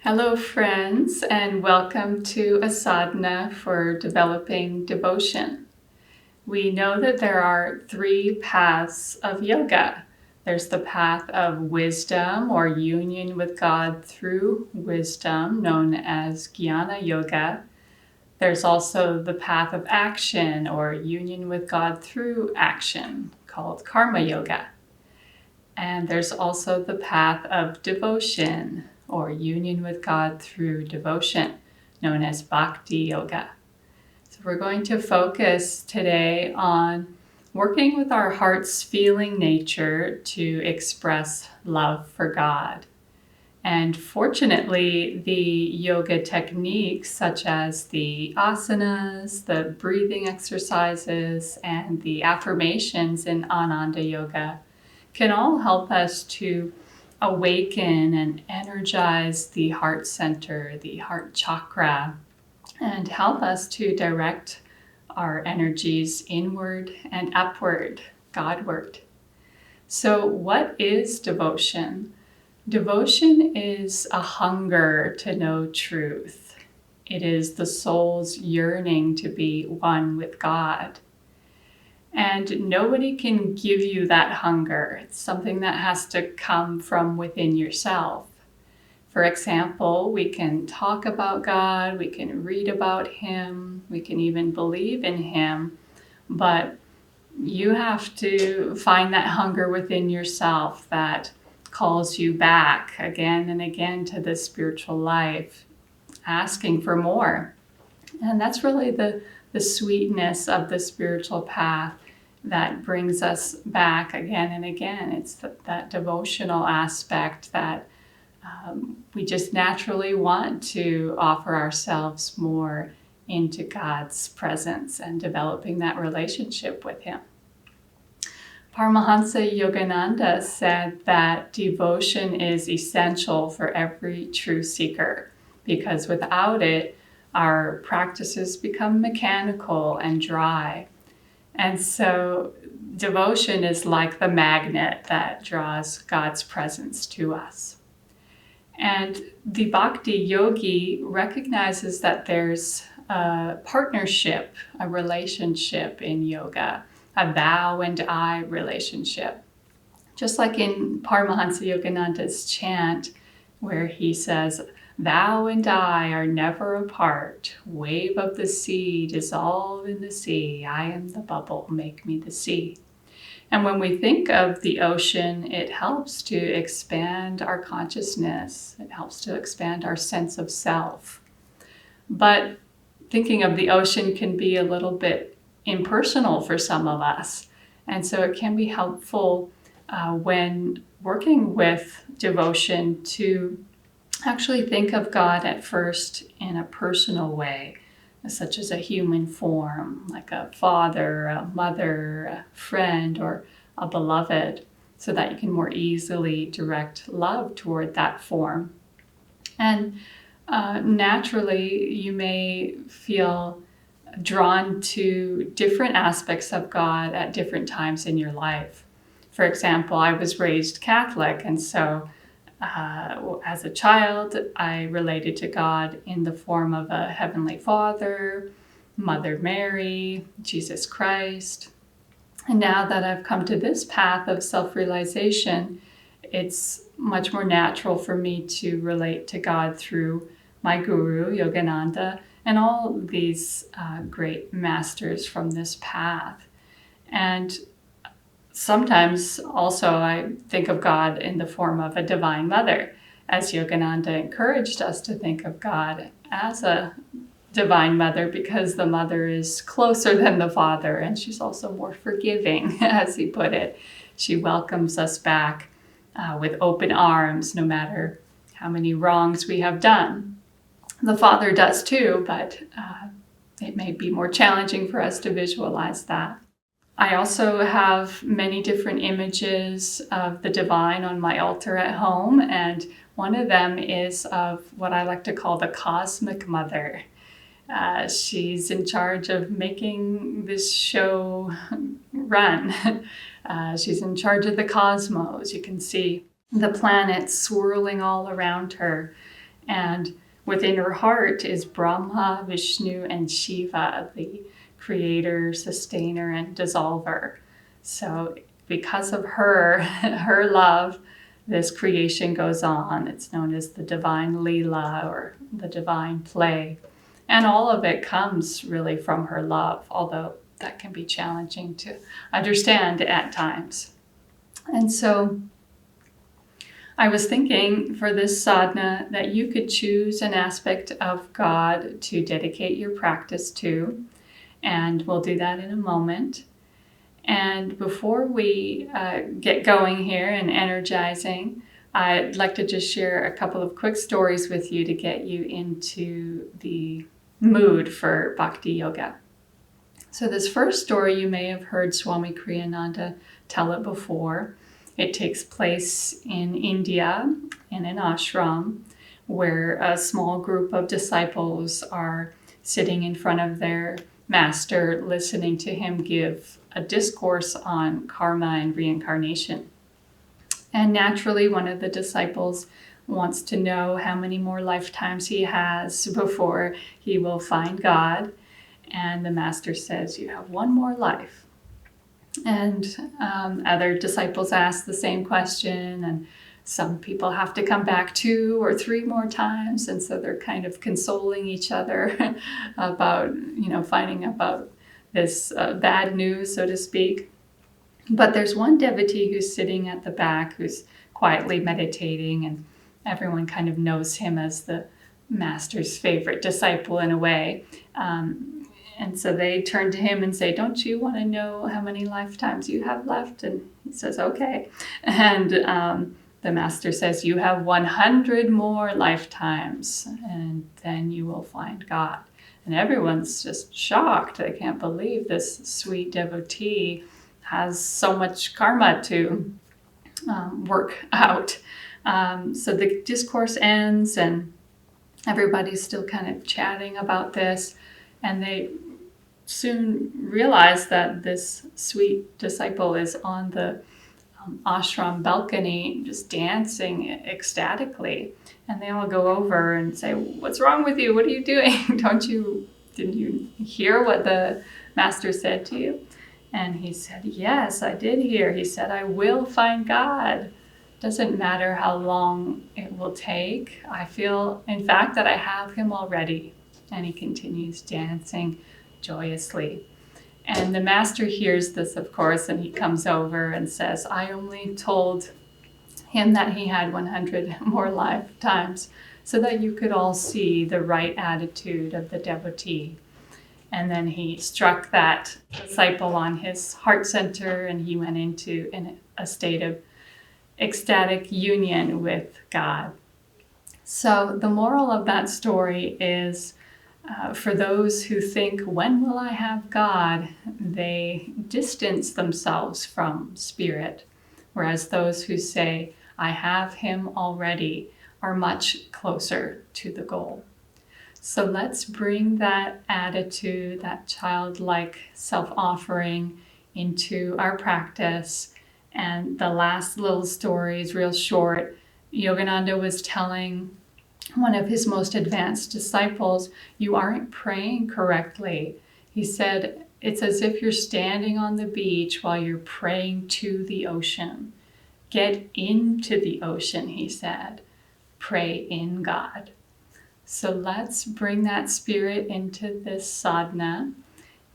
Hello friends, and welcome to a sadhana for developing devotion. We know that there are three paths of yoga. There's the path of wisdom or union with God through wisdom, known as Gyana Yoga. There's also the path of action or union with God through action, called Karma Yoga. And there's also the path of devotion, or union with God through devotion, known as Bhakti Yoga. So we're going to focus today on working with our heart's feeling nature to express love for God. And fortunately, the yoga techniques such as the asanas, the breathing exercises, and the affirmations in Ananda Yoga can all help us to awaken and energize the heart center, the heart chakra, and help us to direct our energies inward and upward, Godward. So what is devotion? Devotion is a hunger to know truth. It is the soul's yearning to be one with God. And nobody can give you that hunger. It's something that has to come from within yourself. For example, we can talk about God, we can read about Him, we can even believe in Him, but you have to find that hunger within yourself that calls you back again and again to the spiritual life, asking for more. And that's really the sweetness of the spiritual path that brings us back again and again. It's that devotional aspect that we just naturally want to offer ourselves more into God's presence and developing that relationship with Him. Paramahansa Yogananda said that devotion is essential for every true seeker, because without it, our practices become mechanical and dry. And so devotion is like the magnet that draws God's presence to us. And the Bhakti Yogi recognizes that there's a partnership, a relationship in yoga, a thou and I relationship. Just like in Paramahansa Yogananda's chant, where he says, "Thou and I are never apart. Wave of the sea, dissolve in the sea. I am the bubble, make me the sea." And when we think of the ocean, it helps to expand our consciousness. It helps to expand our sense of self. But thinking of the ocean can be a little bit impersonal for some of us. And so it can be helpful when working with devotion to actually think of God at first in a personal way, such as a human form, like a father, a mother, a friend, or a beloved, so that you can more easily direct love toward that form. And naturally, you may feel drawn to different aspects of God at different times in your life. For example, I was raised Catholic, and so as a child, I related to God in the form of a Heavenly Father, Mother Mary, Jesus Christ. And now that I've come to this path of self-realization, it's much more natural for me to relate to God through my guru, Yogananda, and all these great masters from this path. And sometimes also I think of God in the form of a divine mother, as Yogananda encouraged us to think of God as a divine mother, because the mother is closer than the father, and she's also more forgiving, as he put it. She welcomes us back with open arms, no matter how many wrongs we have done. The father does too, but it may be more challenging for us to visualize that. I also have many different images of the divine on my altar at home, and one of them is of what I like to call the cosmic mother. She's in charge of making this show run. She's in charge of the cosmos. You can see the planets swirling all around her. And within her heart is Brahma, Vishnu, and Shiva, the creator, sustainer, and dissolver. So because of her, her love, this creation goes on. It's known as the divine Leela, or the divine play. And all of it comes really from her love, although that can be challenging to understand at times. And so I was thinking for this sadhana that you could choose an aspect of God to dedicate your practice to, and we'll do that in a moment. And before we get going here and energizing, I'd like to just share a couple of quick stories with you to get you into the mood for Bhakti Yoga. So this first story, you may have heard Swami Kriyananda tell it before. It takes place in India in an ashram where a small group of disciples are sitting in front of their master, listening to him give a discourse on karma and reincarnation. And naturally, one of the disciples wants to know how many more lifetimes he has before he will find God. And the master says, you have one more life. And other disciples ask the same question, and some people have to come back 2 or 3 more times. And so they're kind of consoling each other about, finding about this bad news, so to speak. But there's one devotee who's sitting at the back who's quietly meditating, and everyone kind of knows him as the master's favorite disciple in a way. And so they turn to him and say, don't you want to know how many lifetimes you have left? And he says, okay. And the master says, you have 100 more lifetimes, and then you will find God. And everyone's just shocked. They can't believe this sweet devotee has so much karma to work out. So the discourse ends, and everybody's still kind of chatting about this. And they soon realize that this sweet disciple is on the ashram balcony just dancing ecstatically. And they all go over and say, what's wrong with you? What are you doing? Didn't you hear what the master said to you? And he said, yes, I did hear. He said, I will find God. Doesn't matter how long it will take. I feel, in fact, that I have him already. And he continues dancing joyously. And the master hears this, of course, and he comes over and says, I only told him that he had 100 more lifetimes so that you could all see the right attitude of the devotee. And then he struck that disciple on his heart center, and he went into a state of ecstatic union with God. So the moral of that story is, for those who think, when will I have God? They distance themselves from spirit, whereas those who say, I have him already, are much closer to the goal. So let's bring that attitude, that childlike self-offering into our practice. And the last little story is real short. Yogananda was telling one of his most advanced disciples, you aren't praying correctly. He said, it's as if you're standing on the beach while you're praying to the ocean. Get into the ocean, he said. Pray in God. So let's bring that spirit into this sadhana.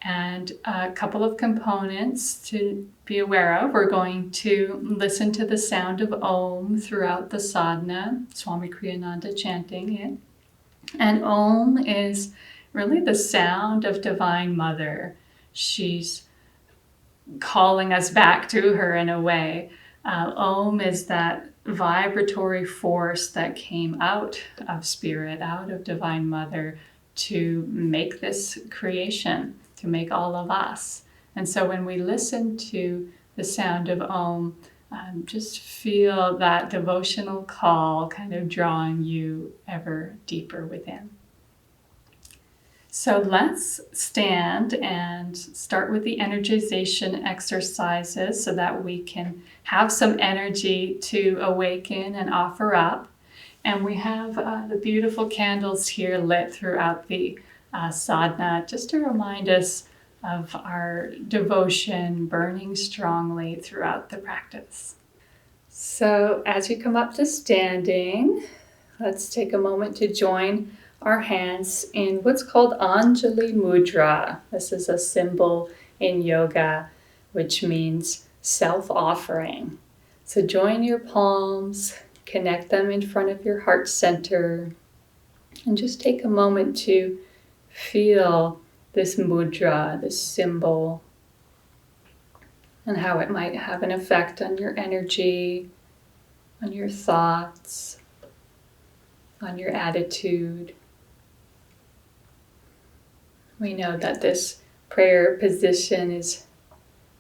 And a couple of components to be aware of. We're going to listen to the sound of Om throughout the sadhana, Swami Kriyananda chanting it. And Om is really the sound of Divine Mother. She's calling us back to her in a way. Om is that vibratory force that came out of Spirit, out of Divine Mother, to make this creation, to make all of us. And so when we listen to the sound of Om, just feel that devotional call kind of drawing you ever deeper within. So let's stand and start with the energization exercises so that we can have some energy to awaken and offer up. And we have the beautiful candles here lit throughout the sadhana, just to remind us of our devotion burning strongly throughout the practice. So as you come up to standing, let's take a moment to join our hands in what's called Anjali Mudra. This is a symbol in yoga, which means self-offering. So join your palms, connect them in front of your heart center, and just take a moment to feel this mudra, this symbol, and how it might have an effect on your energy, on your thoughts, on your attitude. We know that this prayer position is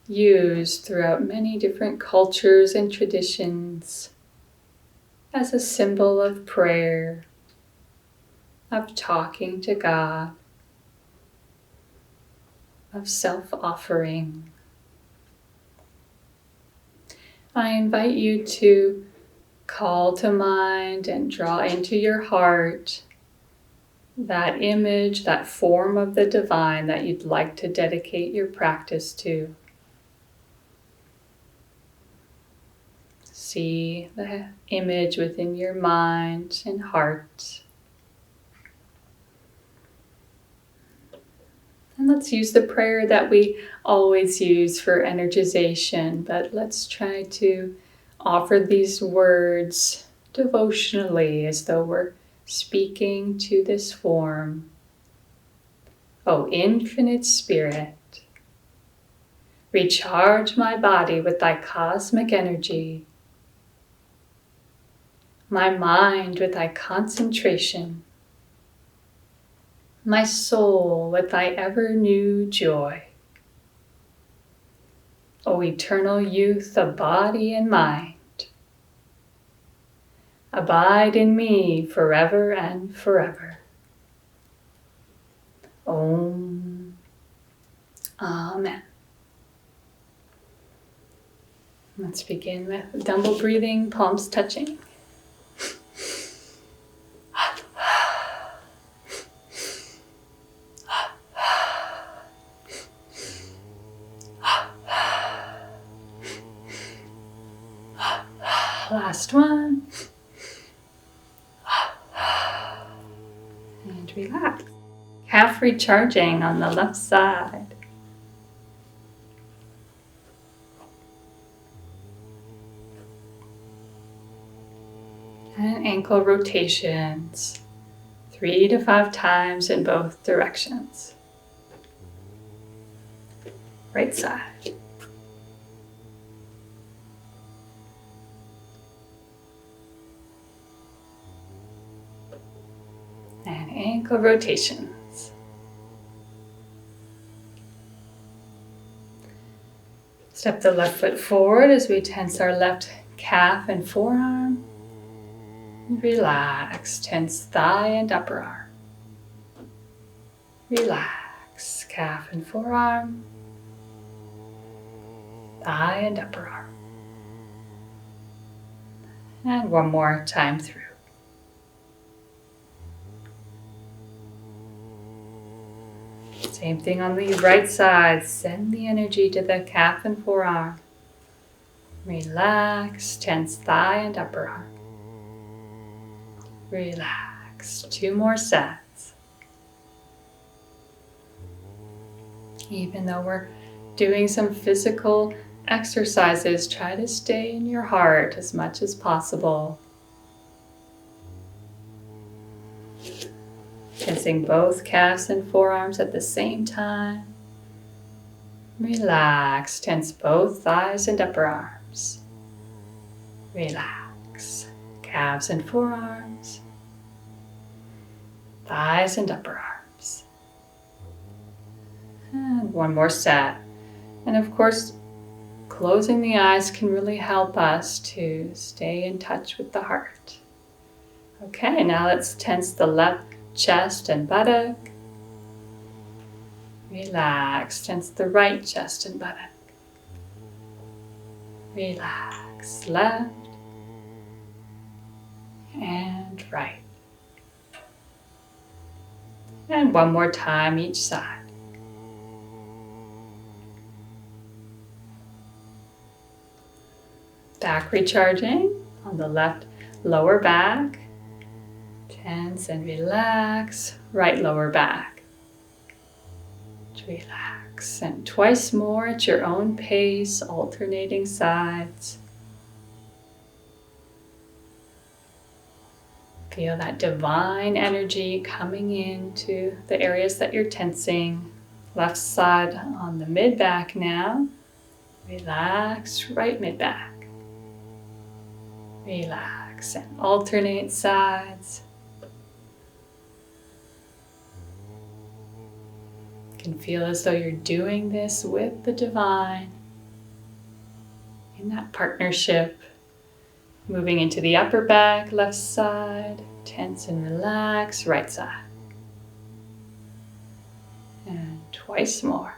used throughout many different cultures and traditions as a symbol of prayer, of talking to God, of self-offering. I invite you to call to mind and draw into your heart that image, that form of the divine that you'd like to dedicate your practice to. See the image within your mind and heart. And let's use the prayer that we always use for energization, but let's try to offer these words devotionally as though we're speaking to this form. O infinite spirit, recharge my body with thy cosmic energy, my mind with thy concentration, my soul with thy ever-new joy. O eternal youth of body and mind, abide in me forever and forever. Om. Amen. Let's begin with double breathing, palms touching. Last one. And relax. Calf recharging on the left side. And ankle rotations, 3 to 5 times in both directions. Right side. And ankle rotations. Step the left foot forward as we tense our left calf and forearm. Relax, tense thigh and upper arm. Relax, calf and forearm, thigh and upper arm. And one more time through. Same thing on the right side. Send the energy to the calf and forearm. Relax, tense thigh and upper arm. Relax. 2 more sets. Even though we're doing some physical exercises, try to stay in your heart as much as possible. Tensing both calves and forearms at the same time. Relax. Tense both thighs and upper arms. Relax. Calves and forearms. Thighs and upper arms. And one more set. And of course, closing the eyes can really help us to stay in touch with the heart. Okay, now let's tense the left chest and buttock. Relax. Tense the right chest and buttock. Relax. Left. and right. And one more time each side. Back recharging on the left lower back. Tense and relax. Right lower back. Relax. And twice more at your own pace, alternating sides. Feel that divine energy coming into the areas that you're tensing. Left side on the mid-back now. Relax, right mid-back. Relax and alternate sides. You can feel as though you're doing this with the divine in that partnership. Moving into the upper back, left side, tense and relax, right side. And twice more.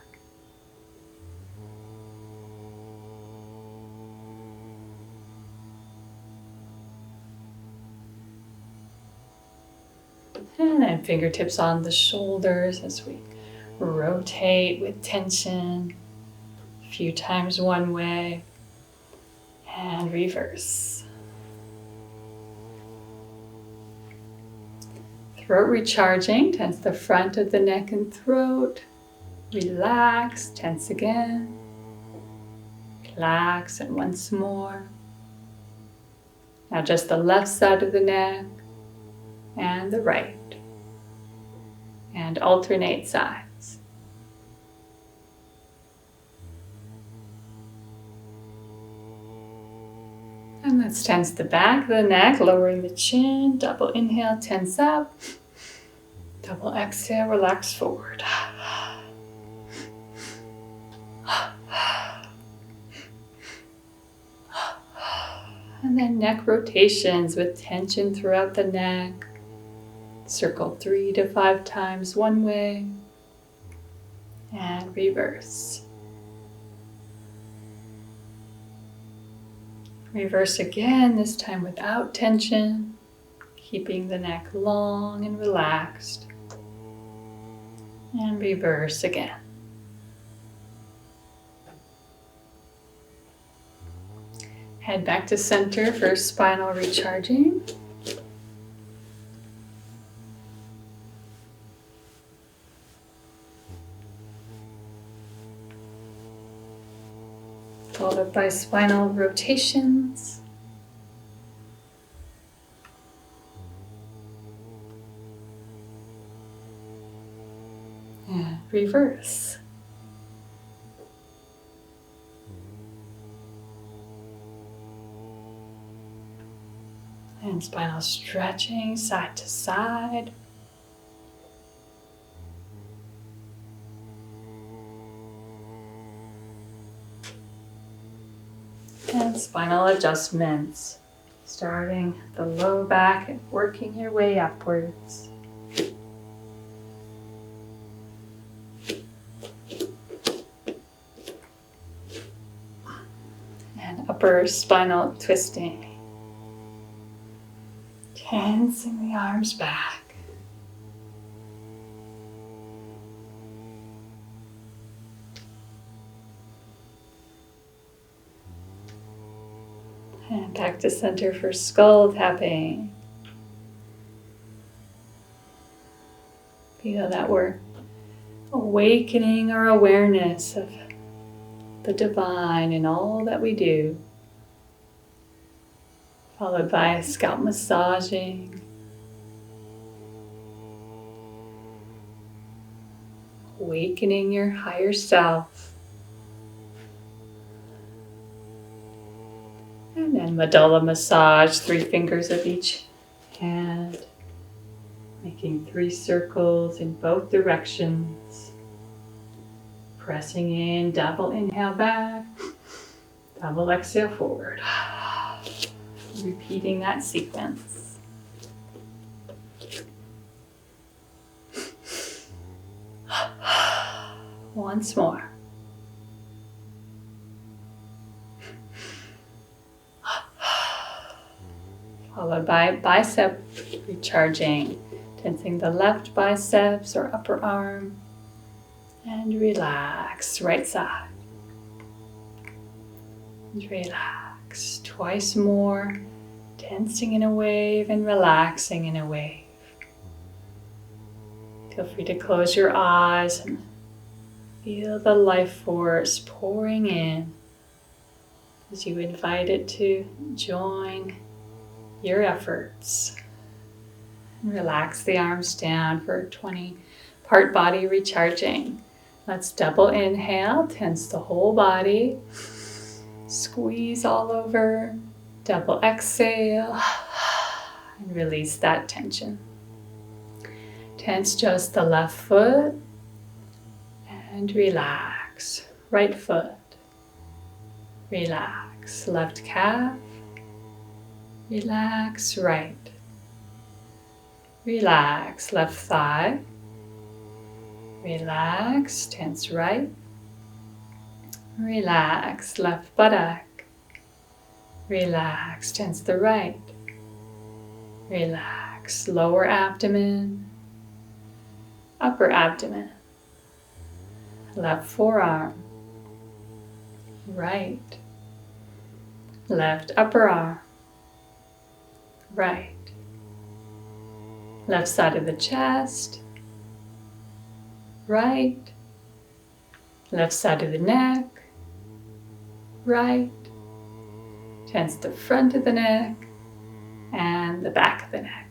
And then fingertips on the shoulders as we rotate with tension. A few times one way and reverse. Throat recharging, tense the front of the neck and throat. Relax, tense again. Relax, and once more. Now just the left side of the neck and the right. And alternate sides. And let's tense the back of the neck, lowering the chin. Double inhale, tense up. Double exhale, relax forward. And then neck rotations with tension throughout the neck. Circle 3 to 5 times one way and reverse. Reverse again, this time without tension, keeping the neck long and relaxed. And reverse again. Head back to center for spinal recharging. Followed by spinal rotations. And reverse. And spinal stretching side to side. And spinal adjustments, starting the low back and working your way upwards. And upper spinal twisting. Tensing the arms back. And back to center for skull tapping. Feel that we're awakening our awareness of the divine in all that we do. Followed by scalp massaging. Awakening your higher self. And then medulla massage, 3 fingers of each hand. Making 3 circles in both directions. Pressing in, double inhale back, double exhale forward. Repeating that sequence. Once more. Followed bicep recharging, tensing the left biceps or upper arm, and relax, right side. And relax, twice more, tensing in a wave and relaxing in a wave. Feel free to close your eyes and feel the life force pouring in as you invite it to join your efforts. And relax the arms down for 20 part body recharging. Let's double inhale, tense the whole body, squeeze all over, double exhale, and release that tension. Tense just the left foot and relax. Right foot, relax. Left calf, relax. Right, relax. Left thigh, relax. Tense right, relax. Left buttock, relax. Tense the right, relax. Lower abdomen, upper abdomen, left forearm, right, left upper arm, right, left side of the chest, right, left side of the neck, right, tense the front of the neck and the back of the neck.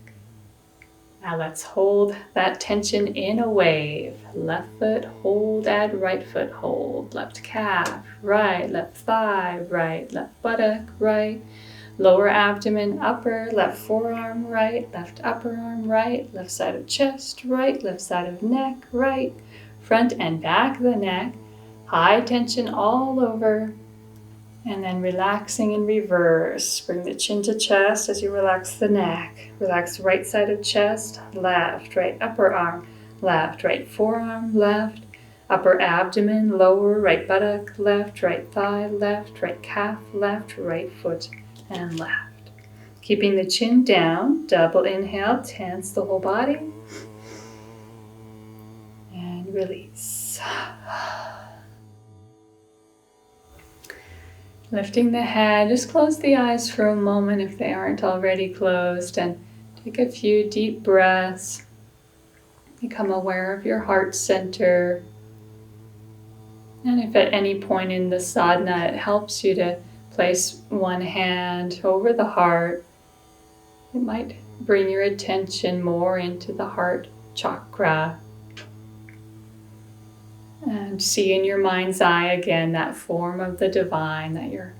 Now let's hold that tension in a wave. Left foot, hold, add right foot, hold. Left calf, right, left thigh, right, left buttock, right. Lower abdomen, upper, left forearm, right, left upper arm, right, left side of chest, right, left side of neck, right, front and back of the neck. High tension all over. And then relaxing in reverse. Bring the chin to chest as you relax the neck. Relax right side of chest, left, right upper arm, left, right forearm, left, upper abdomen, lower, right buttock, left, right thigh, left, right calf, left, right foot, and left. Keeping the chin down, double inhale, tense the whole body, and release. Lifting the head, just close the eyes for a moment if they aren't already closed, and take a few deep breaths. Become aware of your heart center. And if at any point in the sadhana it helps you to place one hand over the heart, it might bring your attention more into the heart chakra. And see in your mind's eye again that form of the divine that you're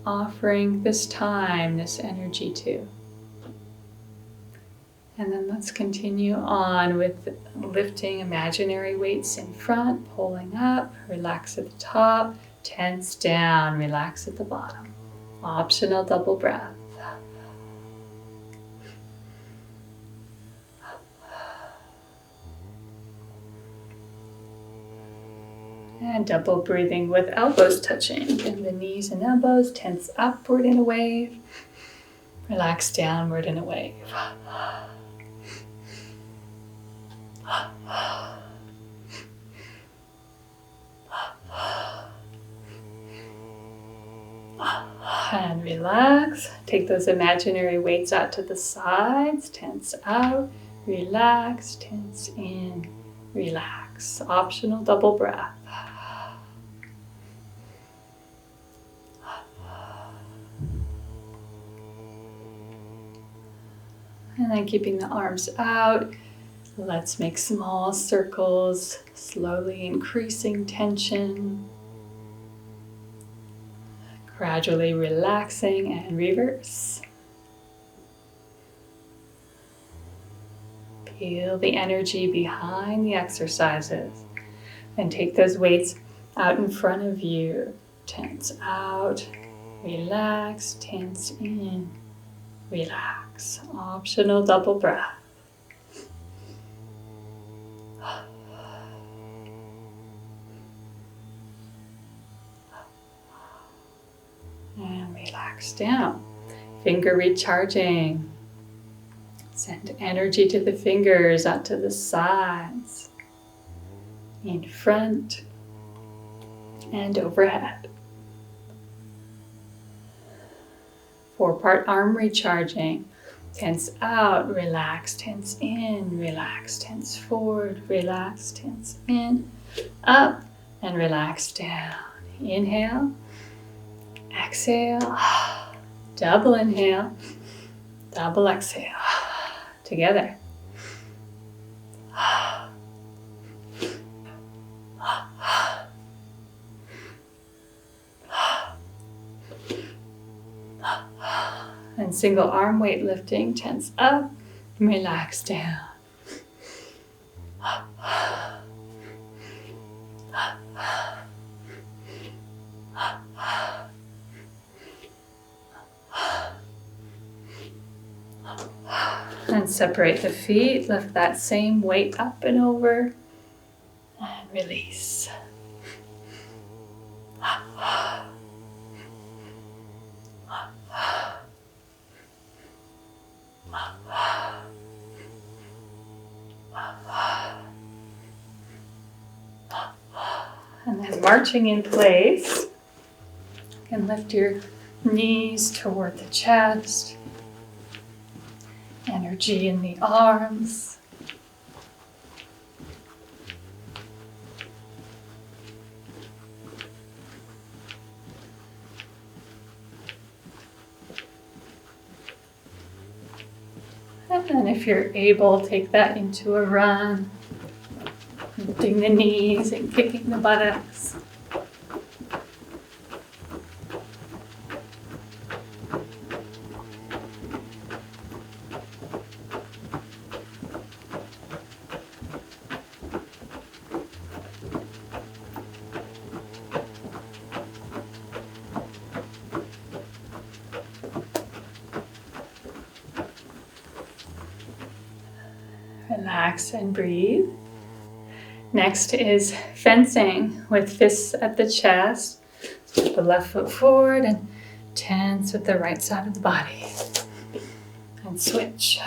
offering this time, this energy to. And then let's continue on with lifting imaginary weights in front, pulling up, relax at the top, tense down, relax at the bottom. Optional double breath. And double breathing with elbows touching. And the knees and elbows tense upward in a wave. Relax downward in a wave. And relax. Take those imaginary weights out to the sides. Tense out. Relax. Tense in. Relax. Optional double breath. And then keeping the arms out, let's make small circles, slowly increasing tension. Gradually relaxing and reverse. Feel the energy behind the exercises. And take those weights out in front of you. Tense out, relax, tense in, relax. Optional double breath. And relax down. Finger recharging. Send energy to the fingers, out to the sides, in front, and overhead. 4-part arm recharging. Tense out, relax, tense in, relax, tense forward, relax, tense in, up, and relax down. Inhale, exhale, double inhale, double exhale. Together. And single arm weight lifting, tense up, relax down. And separate the feet, lift that same weight up and over, and release. And then marching in place, you can lift your knees toward the chest, energy in the arms. And then if you're able, take that into a run, lifting the knees and kicking the buttocks. Relax and breathe. Next is fencing with fists at the chest. Step the left foot forward and tense with the right side of the body. And switch.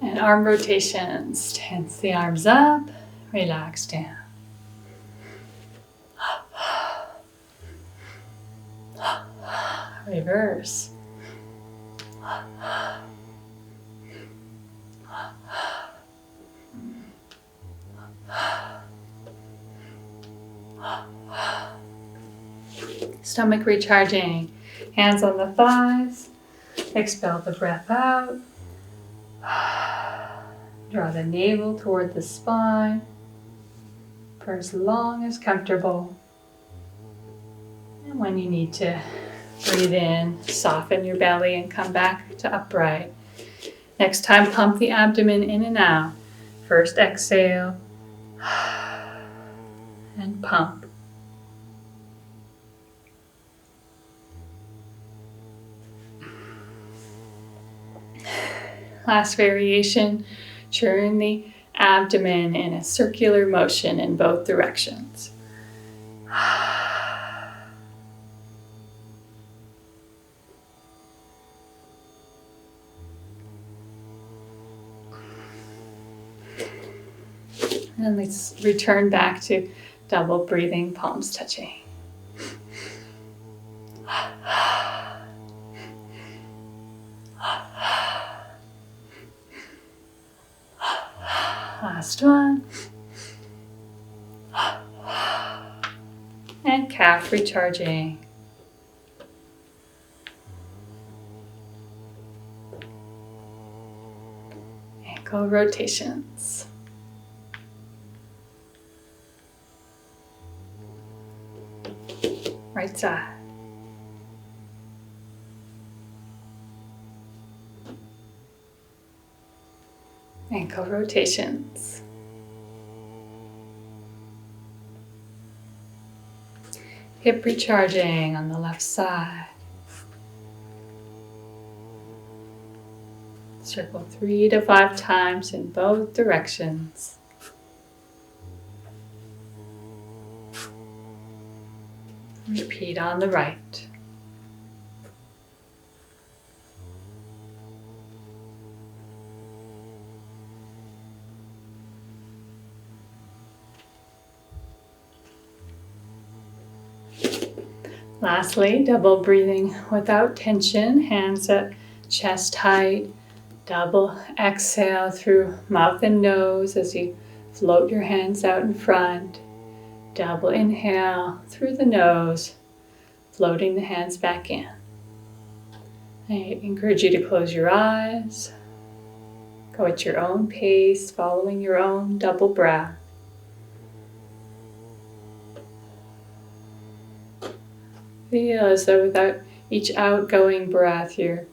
And arm rotations. Tense the arms up, relax down. Reverse. Stomach recharging. Hands on the thighs. Expel the breath out. Draw the navel toward the spine for as long as comfortable. And when you need to breathe in, soften your belly and come back to upright. Next time, pump the abdomen in and out. First exhale and pump. Last variation, churn the abdomen in a circular motion in both directions. And let's return back to double breathing, palms touching. Last one. And calf recharging. Ankle rotations. Right side. Ankle rotations. Hip recharging on the left side. Let's Circle 3 to 5 times in both directions. Repeat on the right. Lastly, double breathing without tension, hands at chest height. Double exhale through mouth and nose as you float your hands out in front. Double inhale through the nose, floating the hands back in. I encourage you to close your eyes. Go at your own pace, following your own double breath. Feel as though without each outgoing breath, you're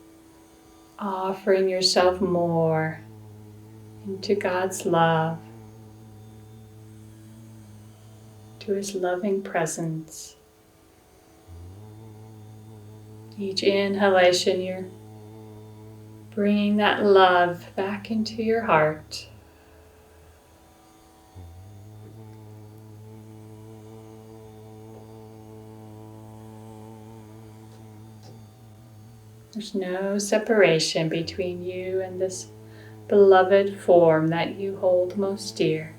offering yourself more into God's love, to His loving presence. Each inhalation, you're bringing that love back into your heart. There's no separation between you and this beloved form that you hold most dear.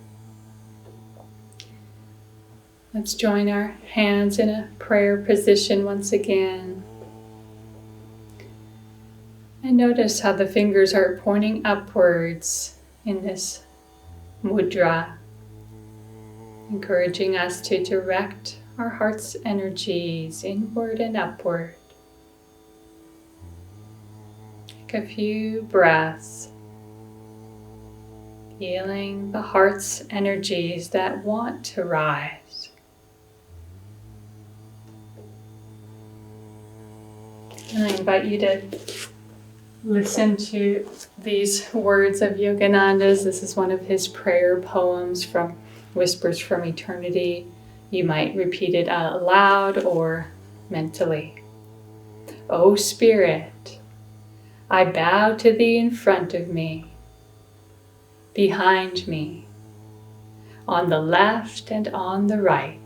Let's join our hands in a prayer position once again. And notice how the fingers are pointing upwards in this mudra, encouraging us to direct our heart's energies inward and upward. Take a few breaths, feeling the heart's energies that want to rise. And I invite you to listen to these words of Yogananda's. This is one of his prayer poems from Whispers from Eternity. You might repeat it out loud or mentally. O Spirit, I bow to Thee in front of me, behind me, on the left and on the right.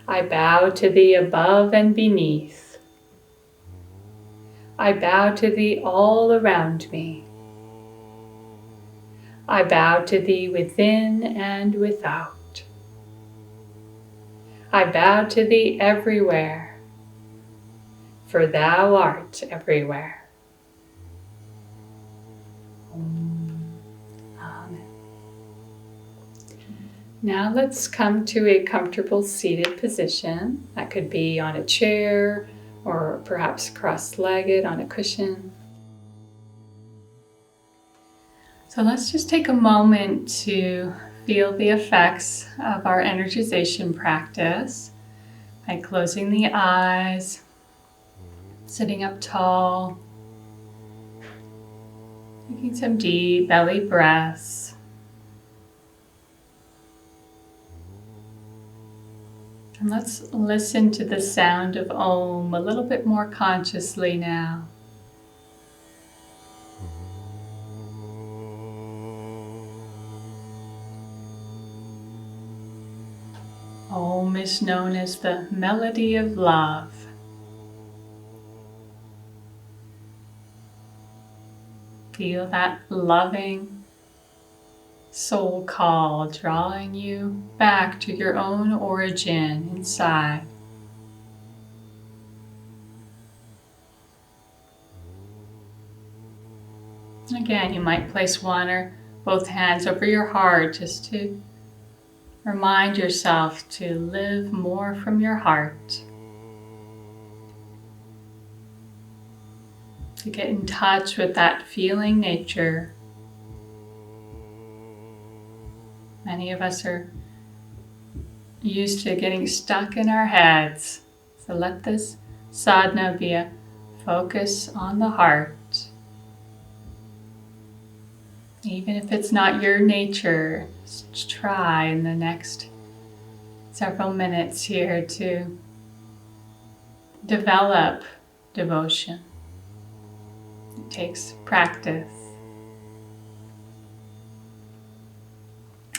I bow to Thee above and beneath. I bow to Thee all around me. I bow to Thee within and without. I bow to Thee everywhere, for Thou art everywhere. Amen. Now let's come to a comfortable seated position. That could be on a chair or perhaps cross-legged on a cushion. So let's just take a moment to feel the effects of our energization practice by closing the eyes, sitting up tall, taking some deep belly breaths. And let's listen to the sound of Om a little bit more consciously now. Om is known as the melody of love. Feel that loving soul call drawing you back to your own origin inside. Again, you might place one or both hands over your heart just to remind yourself to live more from your heart, to get in touch with that feeling nature. Many of us are used to getting stuck in our heads, so let this sadhana be a focus on the heart. Even if it's not your nature, just try in the next several minutes here to develop devotion. takes practice.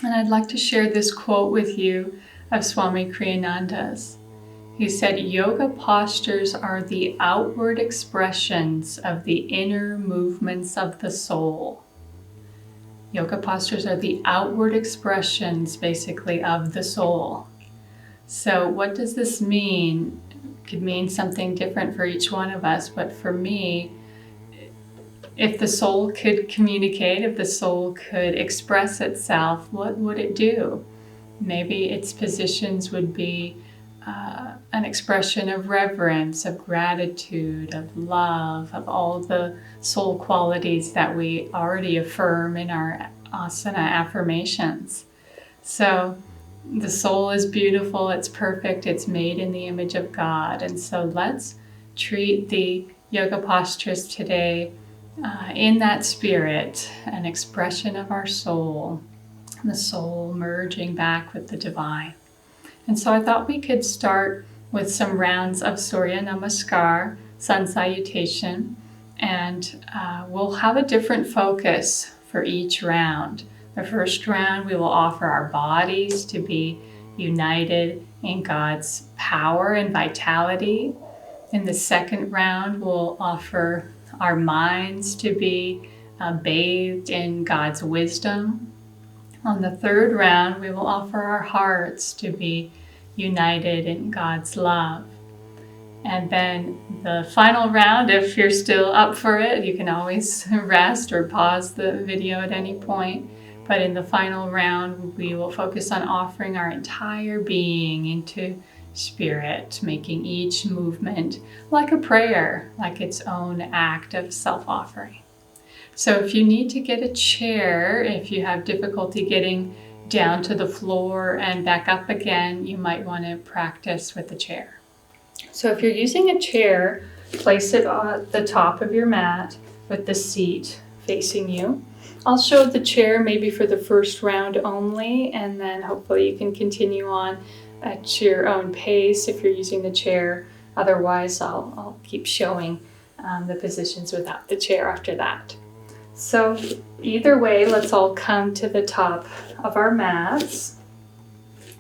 And I'd like to share this quote with you of Swami Kriyananda's. He said, "Yoga postures are the outward expressions of the inner movements of the soul." Yoga postures are the outward expressions, basically, of the soul. So what does this mean? It could mean something different for each one of us, but for me, if the soul could communicate, if the soul could express itself, what would it do? Maybe its positions would be an expression of reverence, of gratitude, of love, of all the soul qualities that we already affirm in our asana affirmations. So the soul is beautiful, it's perfect, it's made in the image of God. And so let's treat the yoga postures today in that spirit, an expression of our soul, the soul merging back with the divine. And so I thought we could start with some rounds of Surya Namaskar, sun salutation, and we'll have a different focus for each round. The first round, we will offer our bodies to be united in God's power and vitality. In the second round, we'll offer our minds to be bathed in God's wisdom. On the third round, we will offer our hearts to be united in God's love. And then the final round, if you're still up for it, you can always rest or pause the video at any point. But in the final round, we will focus on offering our entire being into spirit, making each movement like a prayer, like its own act of self-offering. So if you need to get a chair, if you have difficulty getting down to the floor and back up again, you might want to practice with the chair. So if you're using a chair, place it on the top of your mat with the seat facing you. I'll show the chair maybe for the first round only, and then hopefully you can continue on at your own pace if you're using the chair. Otherwise, I'll keep showing the positions without the chair after that. So either way, let's all come to the top of our mats,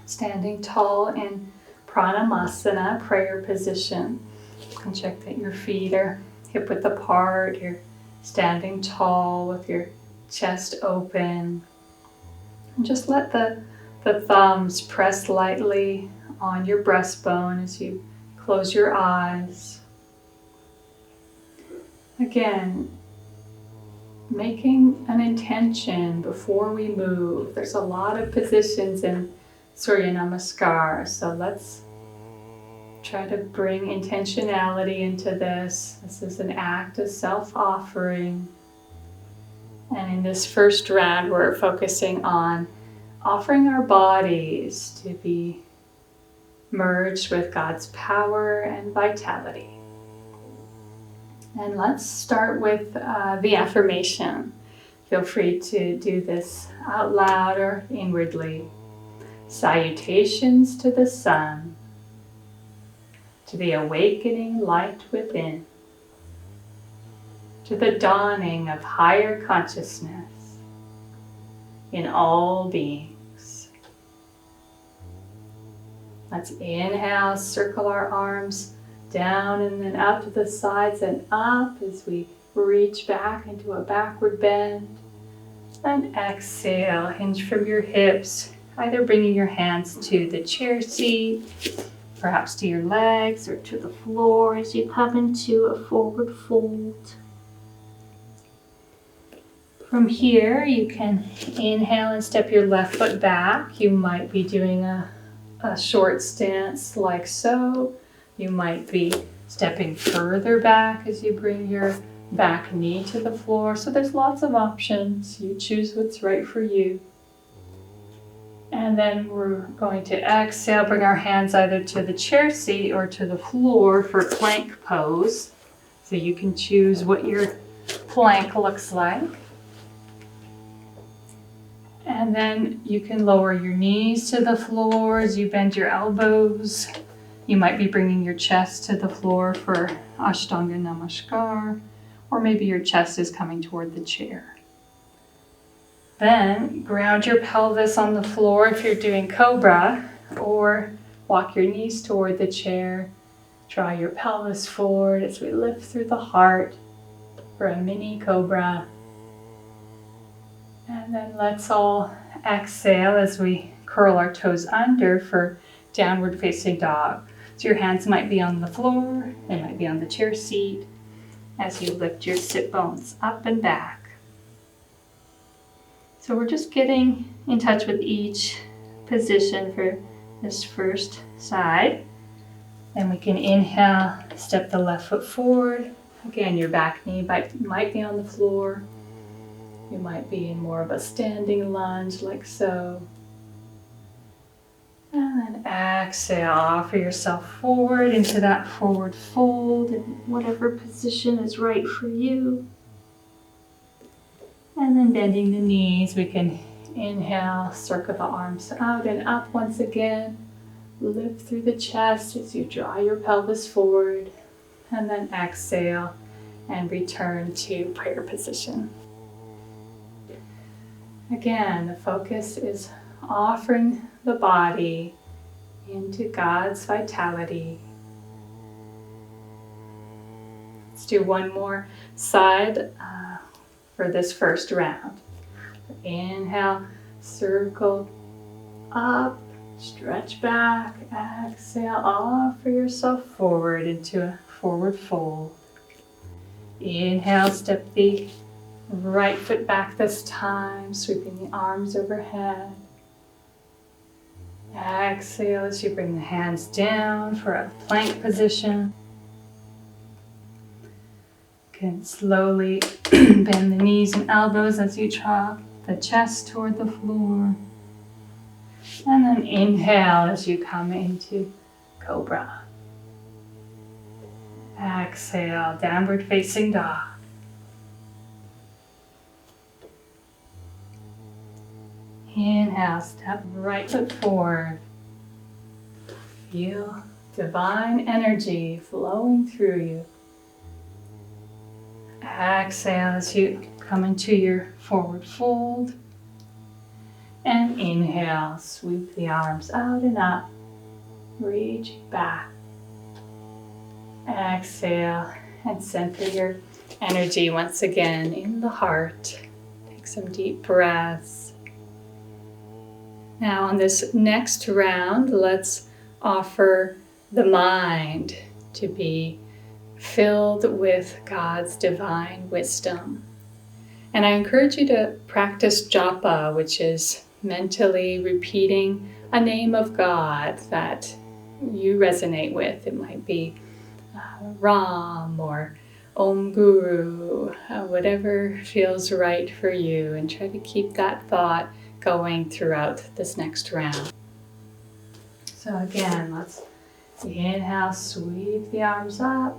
standing tall in Pranayama, prayer position. And check that your feet are hip width apart, you're standing tall with your chest open. And just let the thumbs press lightly on your breastbone as you close your eyes. Again, making an intention before we move. There's a lot of positions in Surya Namaskar, so let's try to bring intentionality into this. This is an act of self-offering. And in this first round, we're focusing on offering our bodies to be merged with God's power and vitality. And let's start with the affirmation. Feel free to do this out loud or inwardly. Salutations to the sun, to the awakening light within, to the dawning of higher consciousness in all beings. Let's inhale, circle our arms down and then up to the sides and up as we reach back into a backward bend. And exhale, hinge from your hips, either bringing your hands to the chair seat, perhaps to your legs or to the floor as you come into a forward fold. From here, you can inhale and step your left foot back. You might be doing a short stance like so. You might be stepping further back as you bring your back knee to the floor. So there's lots of options. You choose what's right for you. And then we're going to exhale, bring our hands either to the chair seat or to the floor for plank pose. So you can choose what your plank looks like. And then you can lower your knees to the floor as you bend your elbows. You might be bringing your chest to the floor for Ashtanga Namaskar, or maybe your chest is coming toward the chair. Then ground your pelvis on the floor if you're doing cobra, or walk your knees toward the chair. Draw your pelvis forward as we lift through the heart for a mini cobra. And then let's all exhale as we curl our toes under for downward facing dog. So your hands might be on the floor, they might be on the chair seat as you lift your sit bones up and back. So we're just getting in touch with each position for this first side. Then we can inhale, step the left foot forward. Again, your back knee might be on the floor. You might be in more of a standing lunge like so. And then exhale, offer yourself forward into that forward fold in whatever position is right for you. And then bending the knees, we can inhale, circle the arms out and up once again. Lift through the chest as you draw your pelvis forward. And then exhale and return to prayer position. Again, the focus is offering the body into God's vitality. Let's do one more side for this first round. Inhale, circle up, stretch back, exhale, offer yourself forward into a forward fold. Inhale, step the right foot back this time, sweeping the arms overhead. Exhale as you bring the hands down for a plank position. You can slowly bend the knees and elbows as you draw the chest toward the floor. And then inhale as you come into cobra. Exhale, downward facing dog. Inhale, step right foot forward. Feel divine energy flowing through you. Exhale as you come into your forward fold. And inhale, sweep the arms out and up. Reach back. Exhale and center your energy once again in the heart. Take some deep breaths. Now on this next round, let's offer the mind to be filled with God's divine wisdom. And I encourage you to practice japa, which is mentally repeating a name of God that you resonate with. It might be Ram or Om Guru, whatever feels right for you, and try to keep that thought going throughout this next round. So again, let's inhale, sweep the arms up.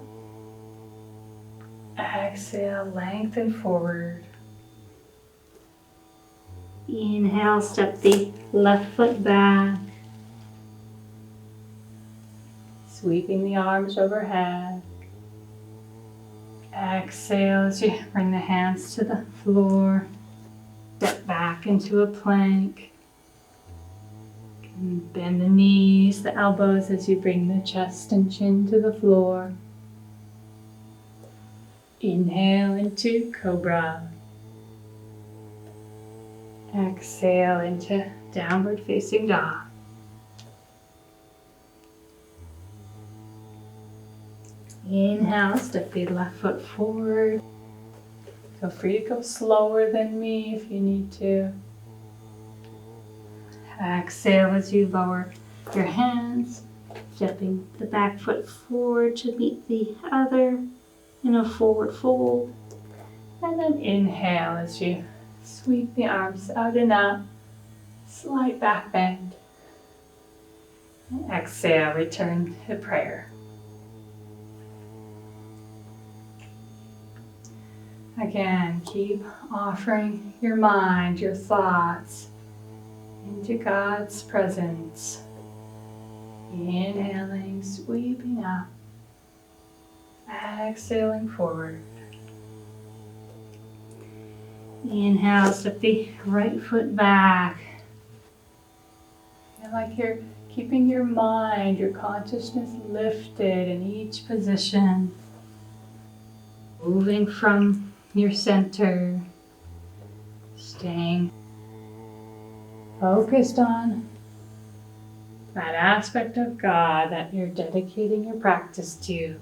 Exhale, lengthen forward. Inhale, step the left foot back. Sweeping the arms overhead. Exhale as you bring the hands to the floor. Step back into a plank. Bend the knees, the elbows as you bring the chest and chin to the floor. Inhale into cobra. Exhale into downward facing dog. Inhale, step the left foot forward. Feel free to go slower than me if you need to. Exhale as you lower your hands, stepping the back foot forward to meet the other in a forward fold. And then inhale as you sweep the arms out and up, slight back bend. And exhale, return to prayer. Again, keep offering your mind, your thoughts into God's presence. Inhaling, sweeping up. Exhaling forward. Inhale, step the right foot back. Feel like you're keeping your mind, your consciousness lifted in each position. Moving from your center. Staying focused on that aspect of God that you're dedicating your practice to.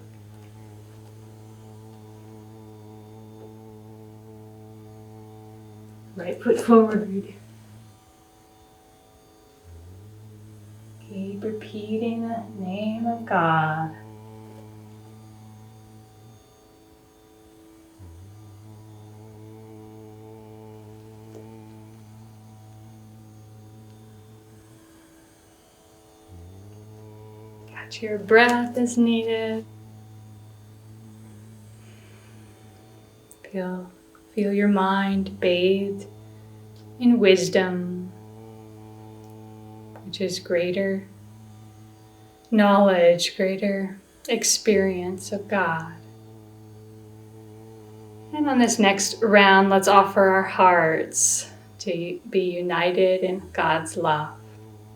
Right foot forward. Keep repeating the name of God. Catch your breath as needed. Feel your mind bathed in wisdom, which is greater knowledge, greater experience of God. And on this next round, let's offer our hearts to be united in God's love.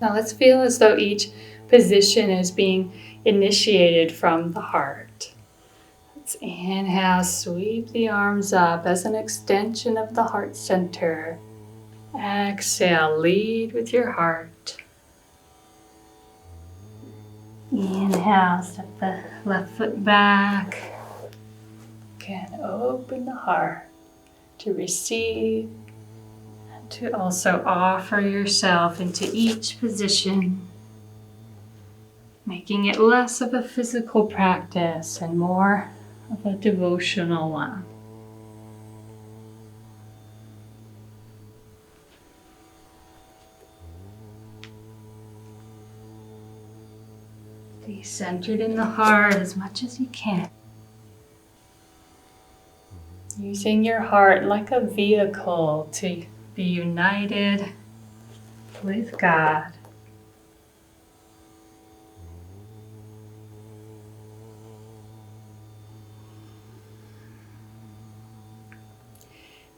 Now let's feel as though each position is being initiated from the heart. Let's inhale, sweep the arms up as an extension of the heart center. Exhale, lead with your heart. Inhale, step the left foot back. Again, open the heart to receive and to also offer yourself into each position, making it less of a physical practice and more of a devotional one. Stay centered in the heart as much as you can. Using your heart like a vehicle to be united with God.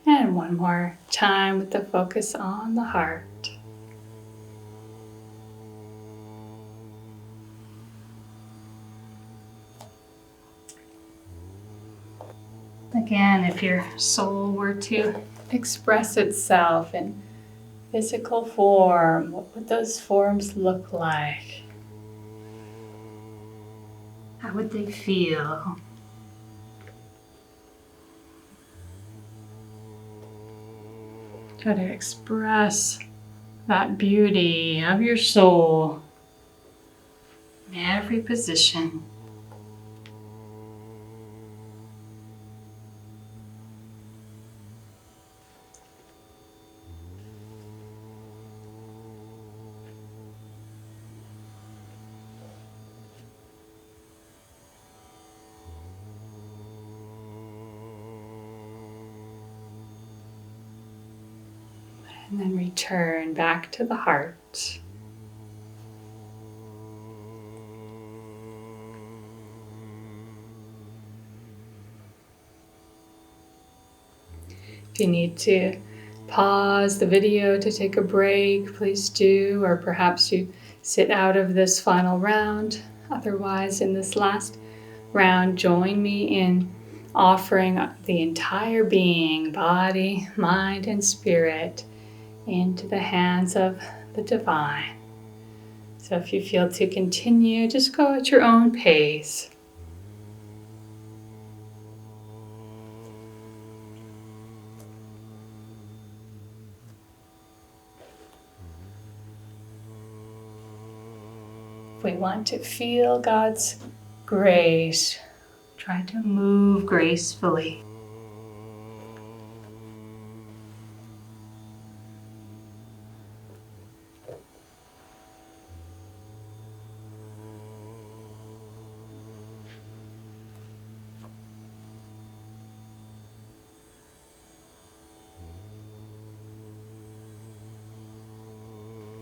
And one more time with the focus on the heart. Again, if your soul were to express itself in physical form, what would those forms look like? How would they feel? Try to express that beauty of your soul in every position. And then return back to the heart. If you need to pause the video to take a break, please do, or perhaps you sit out of this final round. Otherwise, in this last round, join me in offering the entire being, body, mind, and spirit, into the hands of the divine. So if you feel to continue, just go at your own pace. If we want to feel God's grace, try to move gracefully.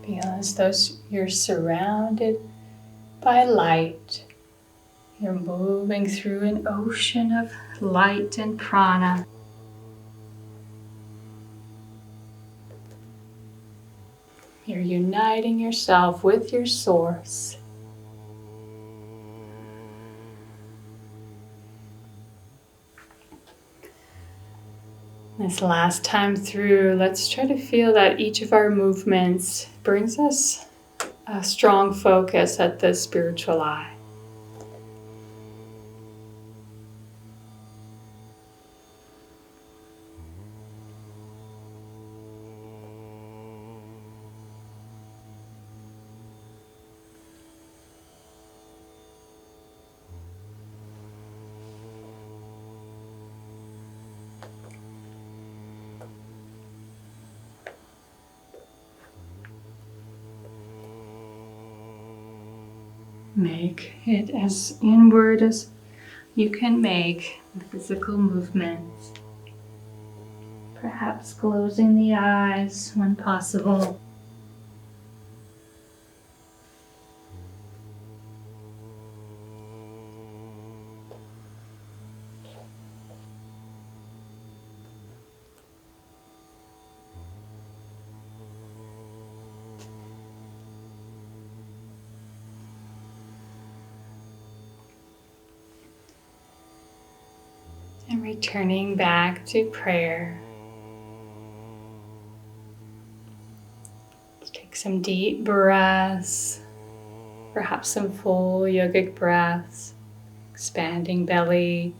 Feel as though you're surrounded by light. You're moving through an ocean of light and prana. You're uniting yourself with your source. This last time through, let's try to feel that each of our movements brings us a strong focus at the spiritual eye. Make it as inward as you can make the physical movements. Perhaps closing the eyes when possible. And returning back to prayer. Let's take some deep breaths, perhaps some full yogic breaths, expanding belly,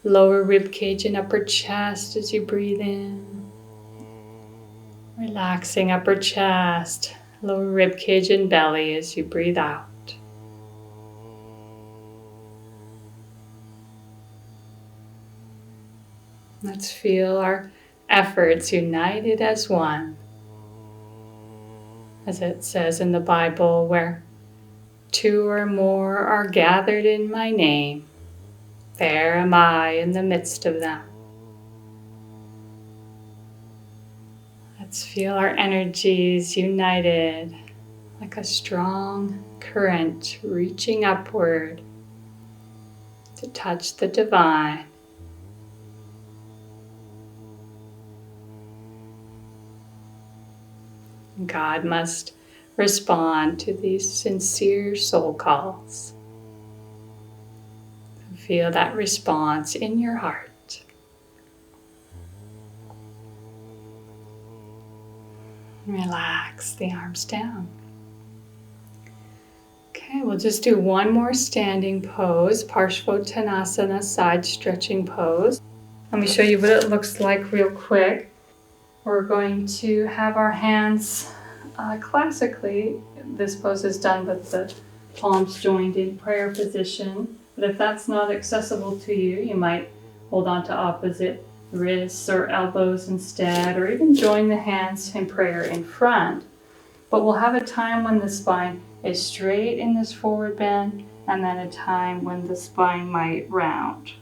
lower rib cage and upper chest as you breathe in. Relaxing upper chest, lower rib cage and belly as you breathe out. Let's feel our efforts united as one. As it says in the Bible, where two or more are gathered in my name, there am I in the midst of them. Let's feel our energies united like a strong current reaching upward to touch the divine. God must respond to these sincere soul calls. Feel that response in your heart. Relax the arms down. Okay, we'll just do one more standing pose, Parshvottanasana, side stretching pose. Let me show you what it looks like real quick. We're going to have our hands, classically, this pose is done with the palms joined in prayer position. But if that's not accessible to you, you might hold on to opposite wrists or elbows instead, or even join the hands in prayer in front. But we'll have a time when the spine is straight in this forward bend, and then a time when the spine might round.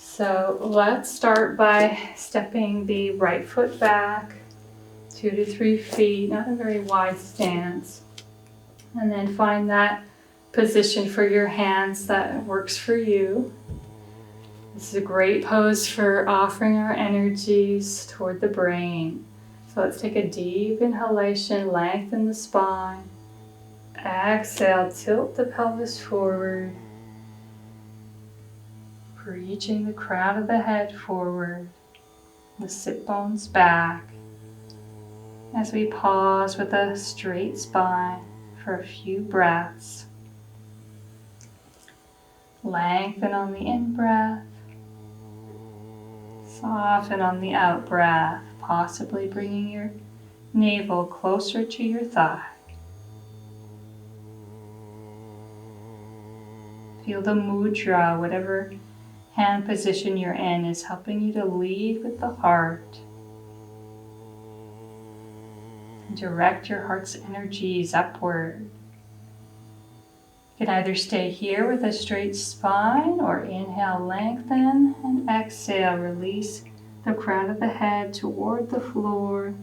So let's start by stepping the right foot back 2 to 3 feet, not a very wide stance. And then find that position for your hands that works for you. This is a great pose for offering our energies toward the brain. So let's take a deep inhalation, lengthen the spine. Exhale, tilt the pelvis forward. Reaching the crown of the head forward, the sit bones back. As we pause with a straight spine for a few breaths. Lengthen on the in-breath. Soften on the out-breath, possibly bringing your navel closer to your thigh. Feel the mudra, whatever hand position you're in, is helping you to lead with the heart. Direct your heart's energies upward. You can either stay here with a straight spine, or inhale, lengthen, and exhale, release the crown of the head toward the floor.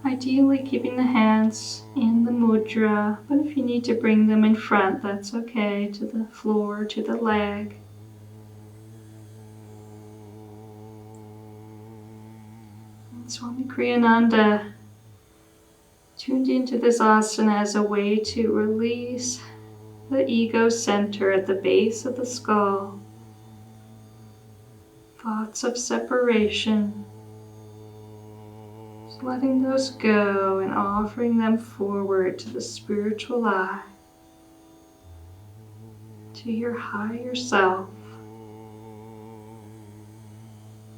Ideally keeping the hands in the mudra, but if you need to bring them in front, that's okay, to the floor, to the leg. Swami Kriyananda tuned into this asana as a way to release the ego center at the base of the skull. Thoughts of separation. Just letting those go and offering them forward to the spiritual eye, to your higher self,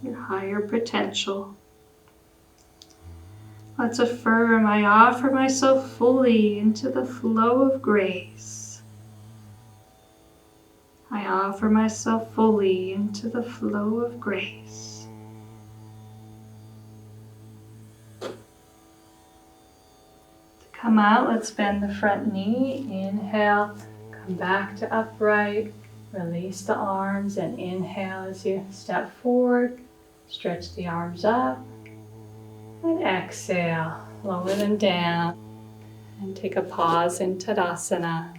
your higher potential. Let's affirm, I offer myself fully into the flow of grace. I offer myself fully into the flow of grace. To come out, let's bend the front knee. Inhale, come back to upright. Release the arms and inhale as you step forward. Stretch the arms up. And exhale, lower them down. And take a pause in Tadasana.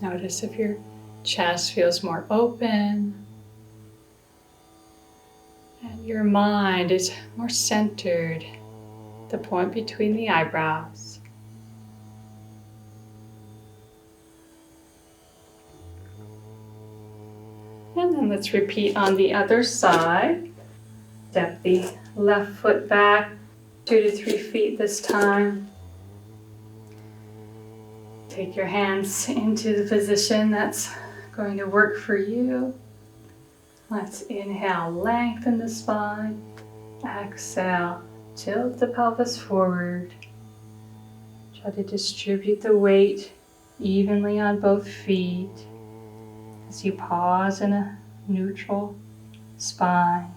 Notice if your chest feels more open and your mind is more centered, the point between the eyebrows. And then let's repeat on the other side. Step the left foot back 2 to 3 feet this time. Take your hands into the position that's going to work for you. Let's inhale, lengthen the spine. Exhale, tilt the pelvis forward. Try to distribute the weight evenly on both feet as you pause in a neutral spine.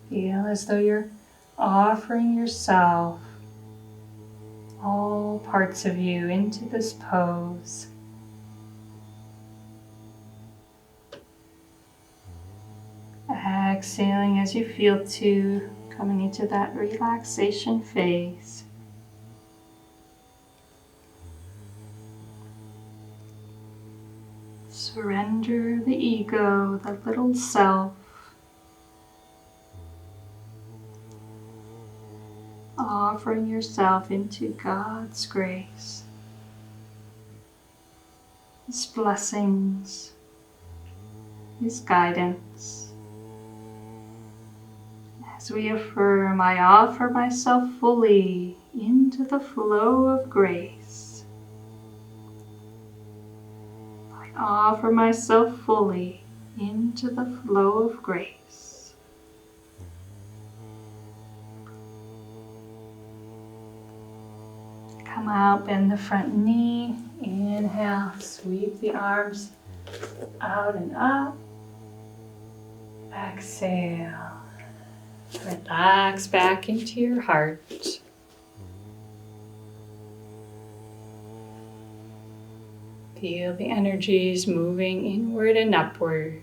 Feel as though you're offering yourself, all parts of you, into this pose. Exhaling as you feel to, coming into that relaxation phase. Surrender the ego, the little self. Offering yourself into God's grace, His blessings, His guidance. As we affirm, I offer myself fully into the flow of grace. I offer myself fully into the flow of grace. Come out, bend the front knee. Inhale, sweep the arms out and up. Exhale. Relax back into your heart. Feel the energies moving inward and upward.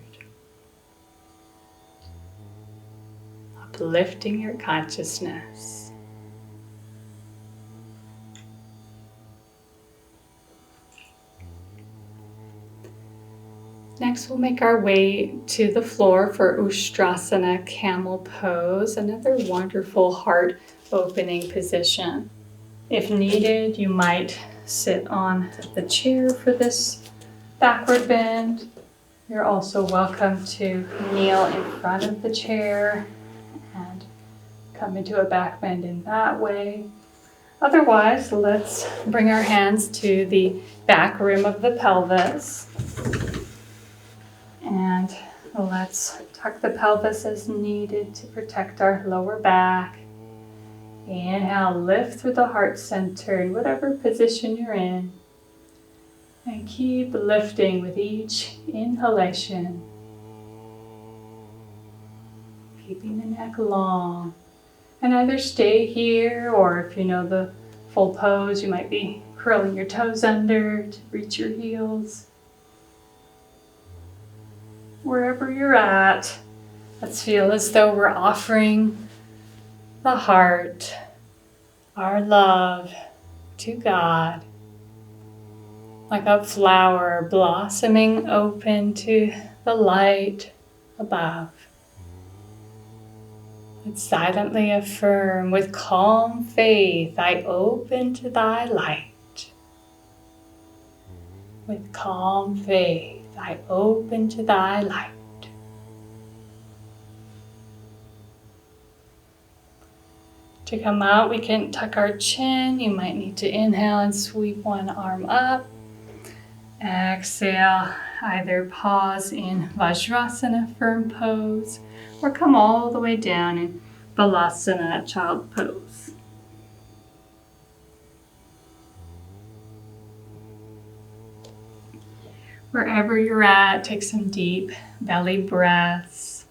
Uplifting your consciousness. Next, we'll make our way to the floor for Ustrasana, camel pose, another wonderful heart opening position. If needed, you might sit on the chair for this backward bend. You're also welcome to kneel in front of the chair and come into a back bend in that way. Otherwise, let's bring our hands to the back rim of the pelvis. And let's tuck the pelvis as needed to protect our lower back. Inhale, lift through the heart center in whatever position you're in. And keep lifting with each inhalation. Keeping the neck long. And either stay here, or if you know the full pose, you might be curling your toes under to reach your heels. Wherever you're at, let's feel as though we're offering the heart, our love, to God, like a flower blossoming open to the light above. Let's silently affirm with calm faith, I open to thy light. With calm faith, I open to thy light. To come out, we can tuck our chin. You might need to inhale and sweep one arm up. Exhale, either pause in Vajrasana, firm pose, or come all the way down in Balasana, child pose. Wherever you're at, take some deep belly breaths.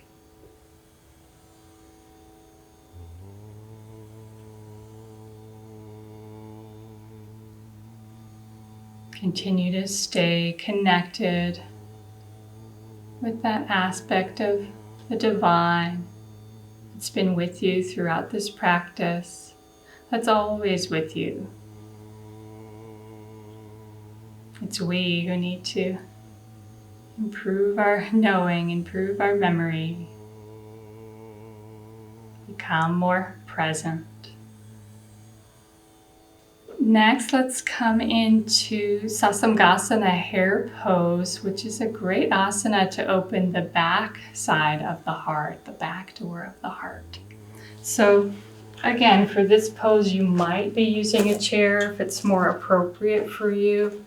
Continue to stay connected with that aspect of the divine that's been with you throughout this practice, that's always with you. It's we who need to improve our knowing, improve our memory, become more present. Next, let's come into Sasamgasana, hare pose, which is a great asana to open the back side of the heart, the back door of the heart. So again, for this pose, you might be using a chair if it's more appropriate for you.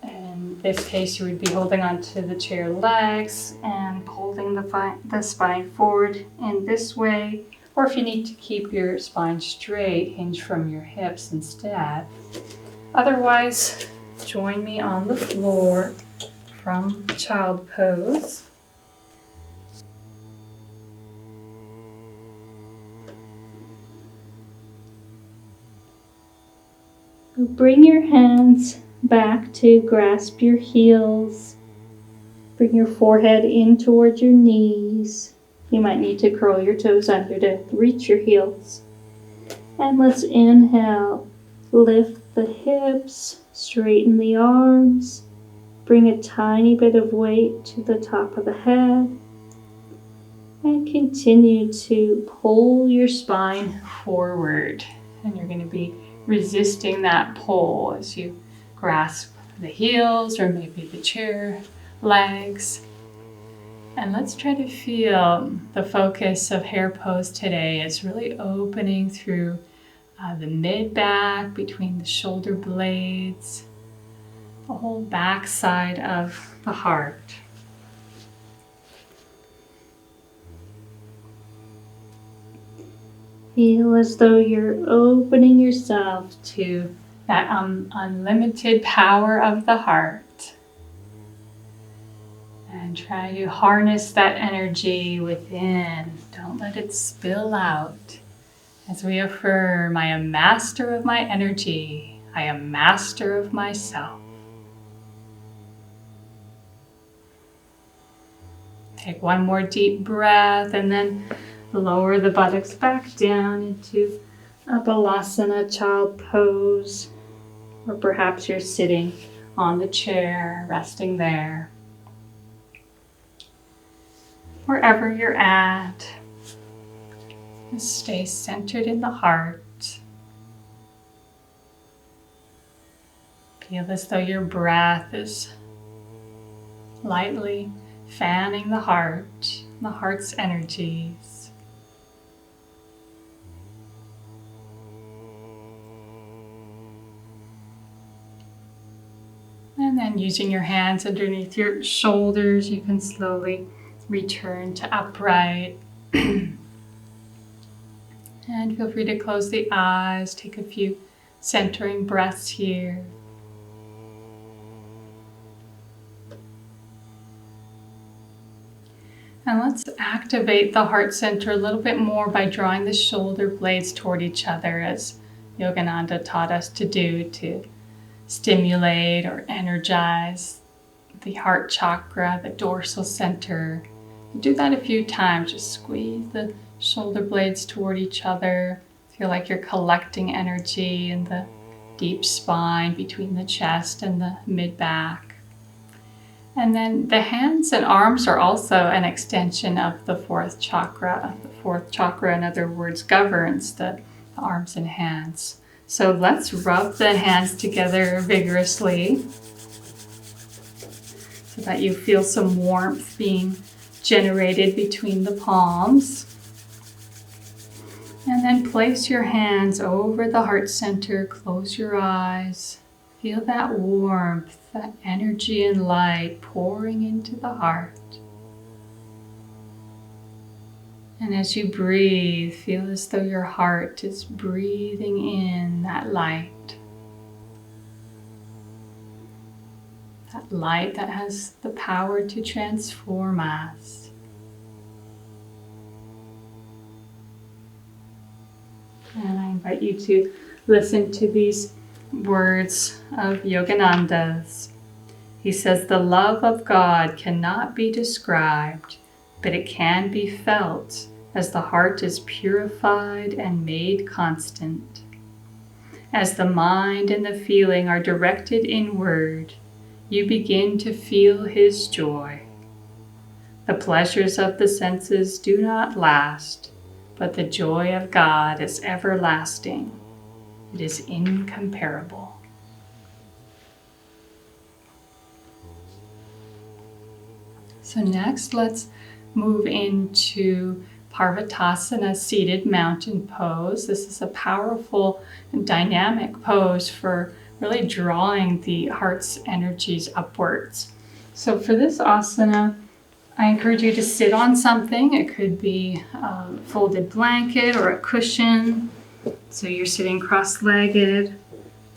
In this case, you would be holding onto the chair legs and holding the spine forward in this way. Or if you need to keep your spine straight, hinge from your hips instead. Otherwise, join me on the floor from child pose. Bring your hands back to grasp your heels. Bring your forehead in towards your knees. You might need to curl your toes under to reach your heels. And let's inhale. Lift the hips, straighten the arms. Bring a tiny bit of weight to the top of the head. And continue to pull your spine forward. And you're going to be resisting that pull as you grasp the heels or maybe the chair legs. And let's try to feel the focus of hare pose today is really opening through the mid-back, between the shoulder blades, the whole back side of the heart. Feel as though you're opening yourself to that unlimited power of the heart. And try to harness that energy within. Don't let it spill out. As we affirm, I am master of my energy. I am master of myself. Take one more deep breath and then lower the buttocks back down into a Balasana, child pose. Or perhaps you're sitting on the chair, resting there. Wherever you're at, just stay centered in the heart. Feel as though your breath is lightly fanning the heart's energies. And then using your hands underneath your shoulders, you can slowly return to upright. And feel free to close the eyes. Take a few centering breaths here. And let's activate the heart center a little bit more by drawing the shoulder blades toward each other, as Yogananda taught us to do, to stimulate or energize the heart chakra, the dorsal center. Do that a few times. Just squeeze the shoulder blades toward each other. Feel like you're collecting energy in the deep spine between the chest and the mid-back. And then the hands and arms are also an extension of the fourth chakra. The fourth chakra, in other words, governs the arms and hands. So let's rub the hands together vigorously so that you feel some warmth being generated between the palms. And then place your hands over the heart center, close your eyes. Feel that warmth, that energy and light pouring into the heart. And as you breathe, feel as though your heart is breathing in that light. That light that has the power to transform us. And I invite you to listen to these words of Yogananda's. He says, "The love of God cannot be described, but it can be felt as the heart is purified and made constant. As the mind and the feeling are directed inward, you begin to feel His joy. The pleasures of the senses do not last, but the joy of God is everlasting. It is incomparable." So next, let's move into Parvatasana, seated mountain pose. This is a powerful and dynamic pose for really drawing the heart's energies upwards. So for this asana, I encourage you to sit on something. It could be a folded blanket or a cushion. So you're sitting cross-legged,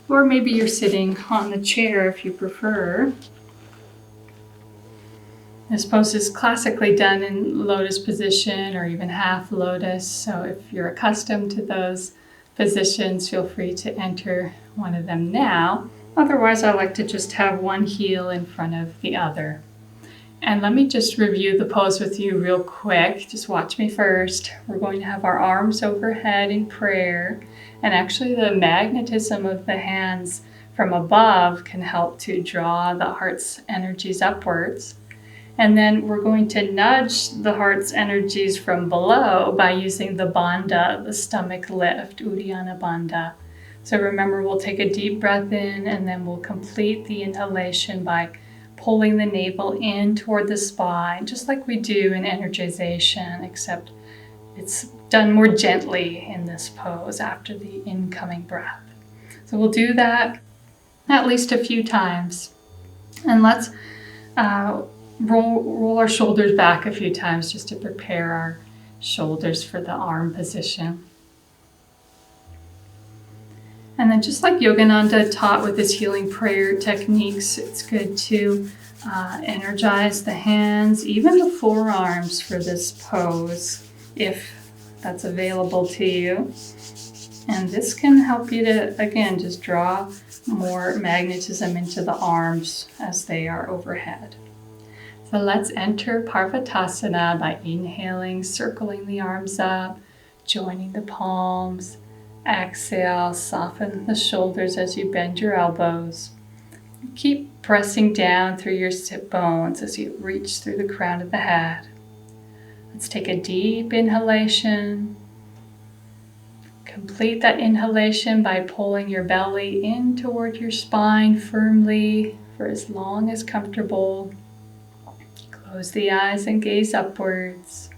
or maybe you're sitting on the chair if you prefer. This pose is classically done in lotus position or even half lotus. So if you're accustomed to those positions, feel free to enter one of them now. Otherwise, I like to just have one heel in front of the other. And let me just review the pose with you real quick. Just watch me first. We're going to have our arms overhead in prayer. And actually the magnetism of the hands from above can help to draw the heart's energies upwards. And then we're going to nudge the heart's energies from below by using the bandha, the stomach lift, Uddiyana bandha. So remember, we'll take a deep breath in and then we'll complete the inhalation by pulling the navel in toward the spine, just like we do in energization, except it's done more gently in this pose after the incoming breath. So we'll do that at least a few times. And let's roll our shoulders back a few times just to prepare our shoulders for the arm position. And then just like Yogananda taught with his healing prayer techniques, it's good to energize the hands, even the forearms for this pose, if that's available to you. And this can help you to, again, just draw more magnetism into the arms as they are overhead. So let's enter Parvatasana by inhaling, circling the arms up, joining the palms. Exhale, soften the shoulders as you bend your elbows. Keep pressing down through your sit bones as you reach through the crown of the head. Let's take a deep inhalation. Complete that inhalation by pulling your belly in toward your spine firmly for as long as comfortable. Close the eyes and gaze upwards.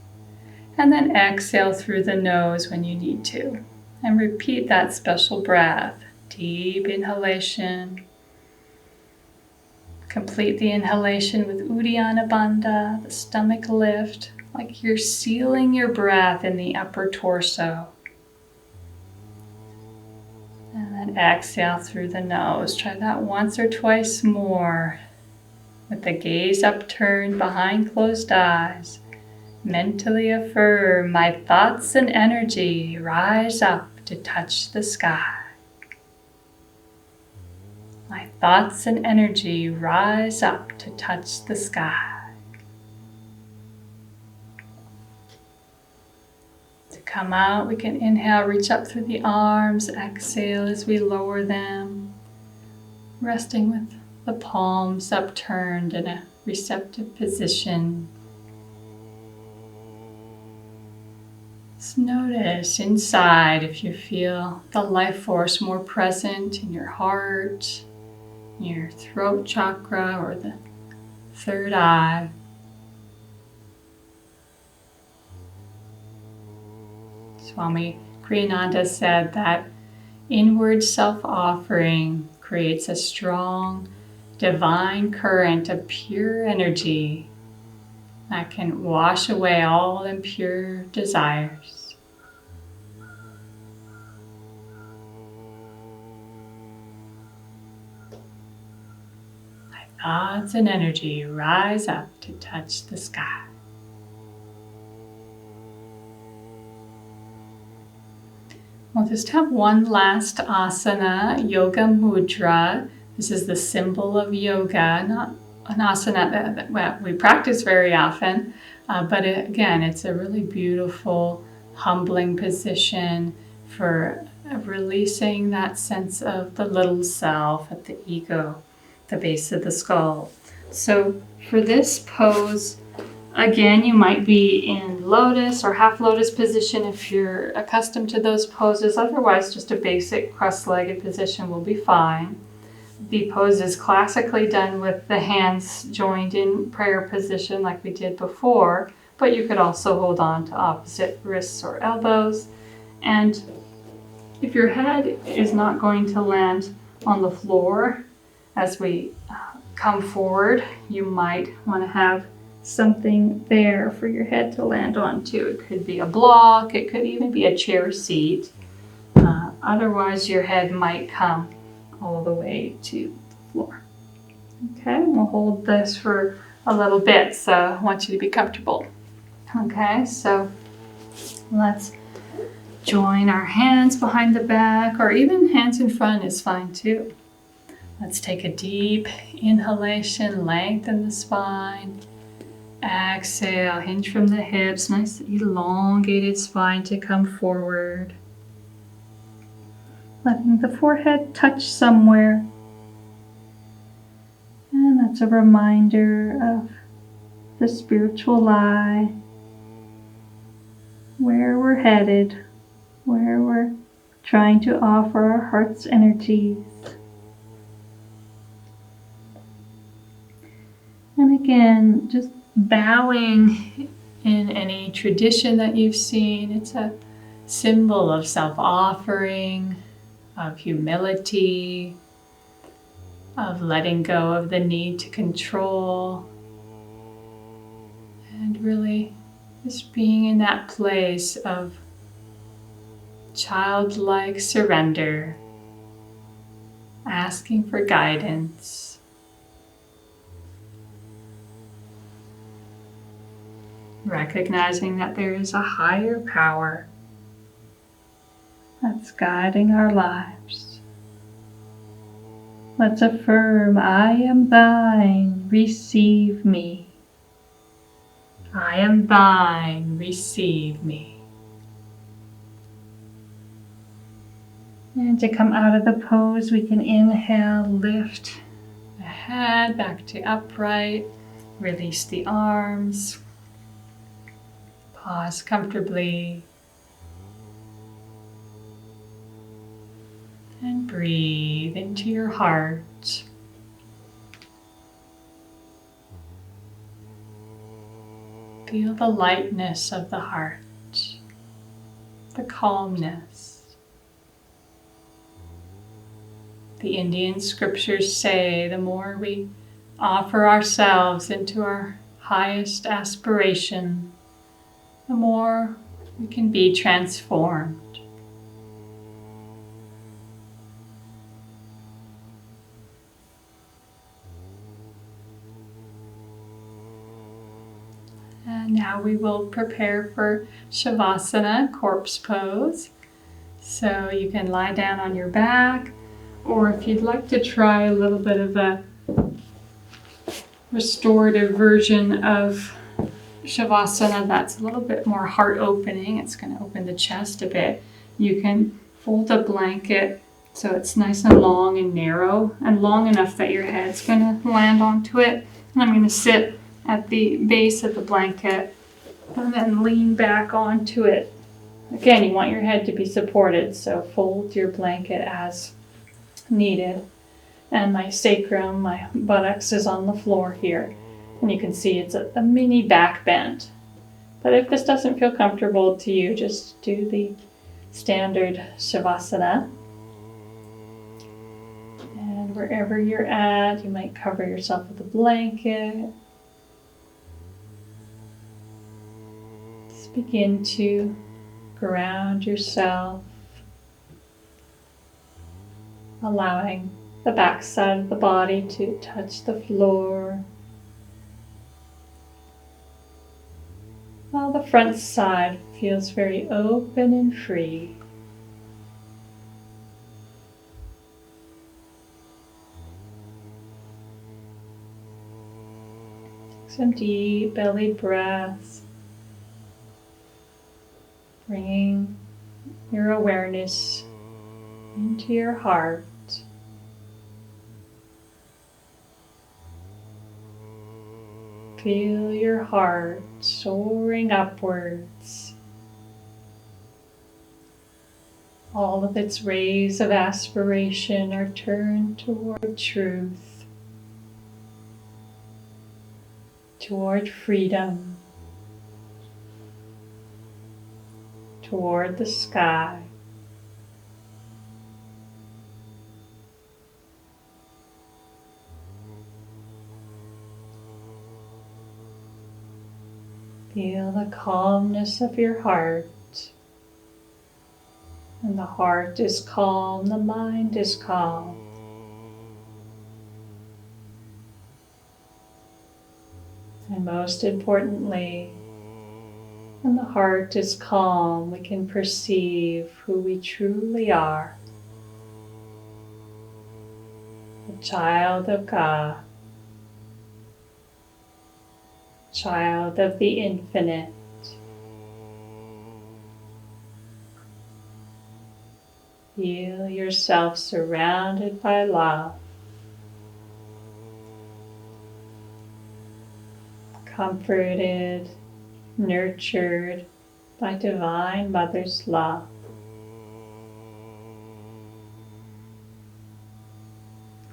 And then exhale through the nose when you need to. And repeat that special breath. Deep inhalation. Complete the inhalation with Uddiyana bandha, the stomach lift, like you're sealing your breath in the upper torso. And then exhale through the nose. Try that once or twice more. With the gaze upturned behind closed eyes. Mentally affirm, my thoughts and energy rise up to touch the sky. My thoughts and energy rise up to touch the sky. To come out, we can inhale, reach up through the arms, exhale as we lower them. resting with the palms upturned in a receptive position. Just notice inside if you feel the life force more present in your heart, your throat chakra, or the third eye. Swami Kriyananda said that inward self-offering creates a strong divine current of pure energy that can wash away all impure desires. My thoughts and energy rise up to touch the sky. We'll just have one last asana, yoga mudra. This is the symbol of yoga, not an asana that we practice very often, but again, it's a really beautiful, humbling position for releasing that sense of the little self at the ego, the base of the skull. So for this pose, again, you might be in lotus or half lotus position if you're accustomed to those poses. Otherwise, just a basic cross-legged position will be fine. The pose is classically done with the hands joined in prayer position like we did before, but you could also hold on to opposite wrists or elbows. And if your head is not going to land on the floor as we come forward, you might want to have something there for your head to land onto. It could be a block, it could even be a chair seat. Otherwise, your head might come all the way to the floor. Okay, we'll hold this for a little bit, so I want you to be comfortable. Okay, so let's join our hands behind the back, or even hands in front is fine too. Let's take a deep inhalation, lengthen the spine. Exhale, hinge from the hips, nice elongated spine to come forward. Letting the forehead touch somewhere. And that's a reminder of the spiritual lie, where we're headed, where we're trying to offer our heart's energies. And again, just bowing in any tradition that you've seen. It's a symbol of self-offering, of humility, of letting go of the need to control, and really just being in that place of childlike surrender, asking for guidance. Recognizing that there is a higher power that's guiding our lives. Let's affirm, I am thine, receive me. I am thine, receive me. And to come out of the pose, we can inhale, lift the head back to upright, release the arms. Pause comfortably and breathe into your heart. Feel the lightness of the heart, the calmness. The Indian scriptures say the more we offer ourselves into our highest aspiration, the more we can be transformed. And now we will prepare for Shavasana, corpse pose. So you can lie down on your back, or if you'd like to try a little bit of a restorative version of Shavasana that's a little bit more heart opening, it's going to open the chest a bit. You can fold a blanket So it's nice and long and narrow, and long enough that your head's going to land onto it. And I'm going to sit at the base of the blanket and then lean back onto it. Again, you want your head to be supported, so fold your blanket as needed. And my sacrum, my buttocks is on the floor here. And you can see it's a mini back bend. But if this doesn't feel comfortable to you, just do the standard Shavasana. And wherever you're at, you might cover yourself with a blanket. Just begin to ground yourself, allowing the back side of the body to touch the floor, while the front side feels very open and free. Some deep belly breaths, bringing your awareness into your heart. Feel your heart soaring upwards. All of its rays of aspiration are turned toward truth, toward freedom, toward the sky. Feel the calmness of your heart. And the heart is calm, the mind is calm. And most importantly, when the heart is calm, we can perceive who we truly are. A child of God, child of the infinite. Feel yourself surrounded by love, comforted, nurtured by Divine Mother's love.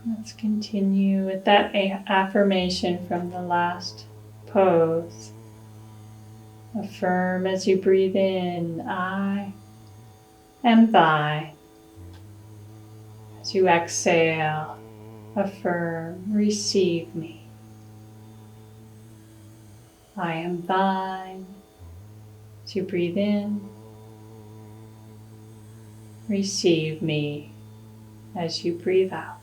Let's continue with that affirmation from the last pose. Affirm as you breathe in, I am thine. As you exhale, affirm, receive me. I am thine. As you breathe in, receive me. As you breathe out.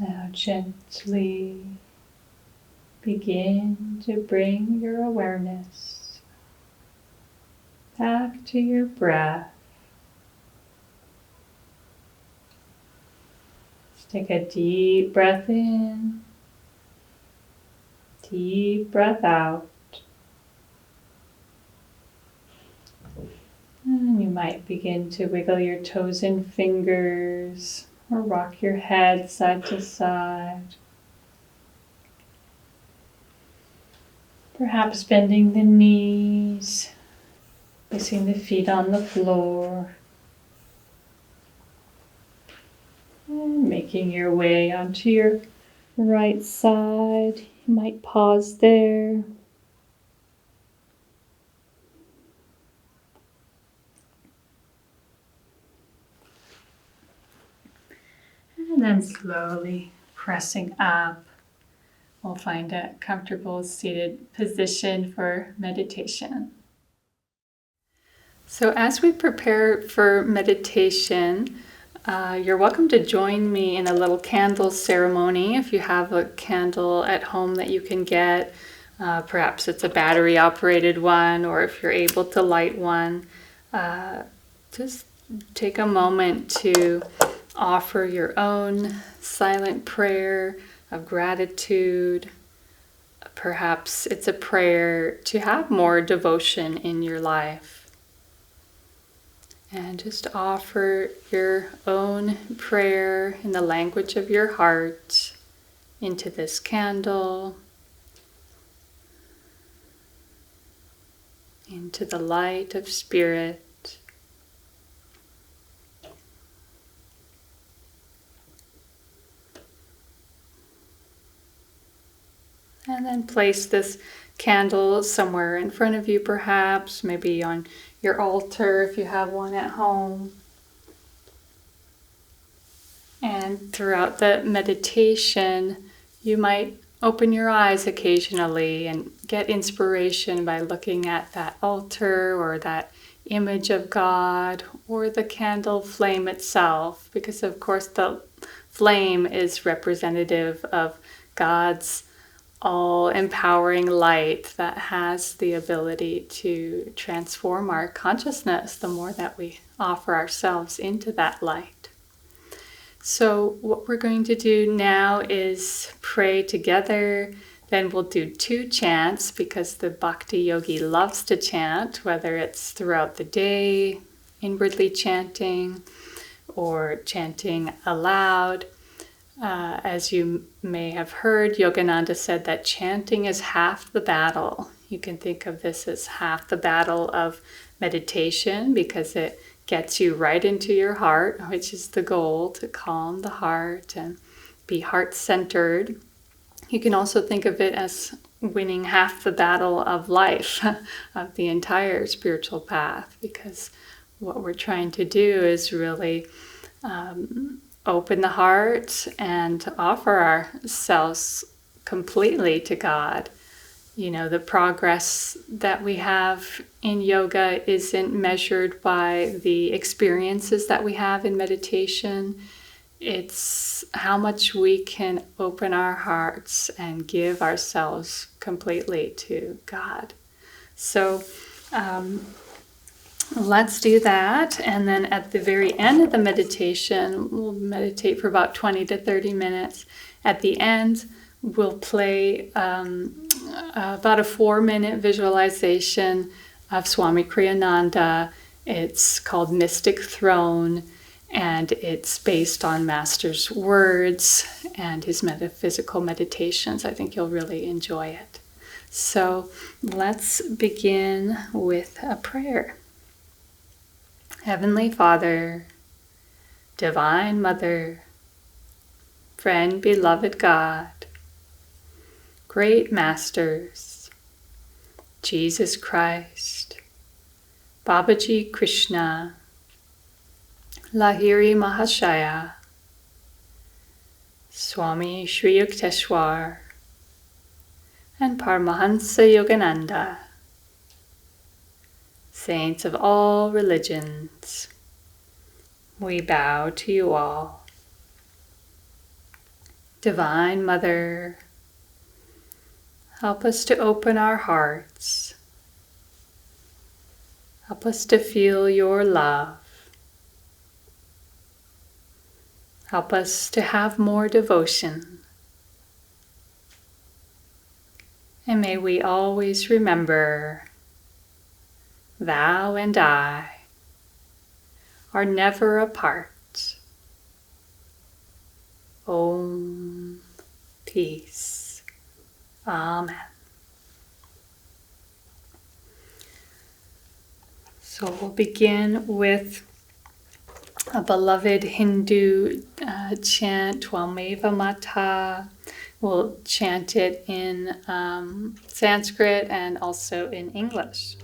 Now gently begin to bring your awareness back to your breath. Just take a deep breath in, deep breath out. And you might begin to wiggle your toes and fingers or rock your head side to side. Perhaps bending the knees, placing the feet on the floor, and making your way onto your right side. You might pause there. And then slowly pressing up, we'll find a comfortable seated position for meditation. So as we prepare for meditation, you're welcome to join me in a little candle ceremony. If you have a candle at home that you can get, perhaps it's a battery operated one, or if you're able to light one, just take a moment to offer your own silent prayer of gratitude. Perhaps it's a prayer to have more devotion in your life. And just offer your own prayer in the language of your heart into this candle, into the light of spirit. And then place this candle somewhere in front of you, perhaps, maybe on your altar if you have one at home. And throughout the meditation, you might open your eyes occasionally and get inspiration by looking at that altar or that image of God or the candle flame itself, because of course the flame is representative of God's all-empowering light that has the ability to transform our consciousness the more that we offer ourselves into that light. So what we're going to do now is pray together. Then we'll do 2 chants, because the Bhakti Yogi loves to chant, whether it's throughout the day, inwardly chanting, or chanting aloud. As you may have heard, Yogananda said that chanting is half the battle. You can think of this as half the battle of meditation, because it gets you right into your heart, which is the goal, to calm the heart and be heart-centered. You can also think of it as winning half the battle of life, of the entire spiritual path, because what we're trying to do is really open the heart and offer ourselves completely to God. You know, the progress that we have in yoga isn't measured by the experiences that we have in meditation. It's how much we can open our hearts and give ourselves completely to God. So let's do that. And then at the very end of the meditation, we'll meditate for about 20 to 30 minutes. At the end, we'll play about a 4-minute visualization of Swami Kriyananda. It's called Mystic Throne, and it's based on Master's words and his metaphysical meditations. I think you'll really enjoy it. So let's begin with a prayer. Heavenly Father, Divine Mother, Friend, Beloved God, Great Masters, Jesus Christ, Babaji Krishna, Lahiri Mahashaya, Swami Sri Yukteswar, and Paramahansa Yogananda, Saints of all religions, we bow to you all. Divine Mother, help us to open our hearts. Help us to feel your love. Help us to have more devotion. And may we always remember, thou and I are never apart. Om. Peace. Amen. So we'll begin with a beloved Hindu chant, Twameva Mata. We'll chant it in Sanskrit and also in English.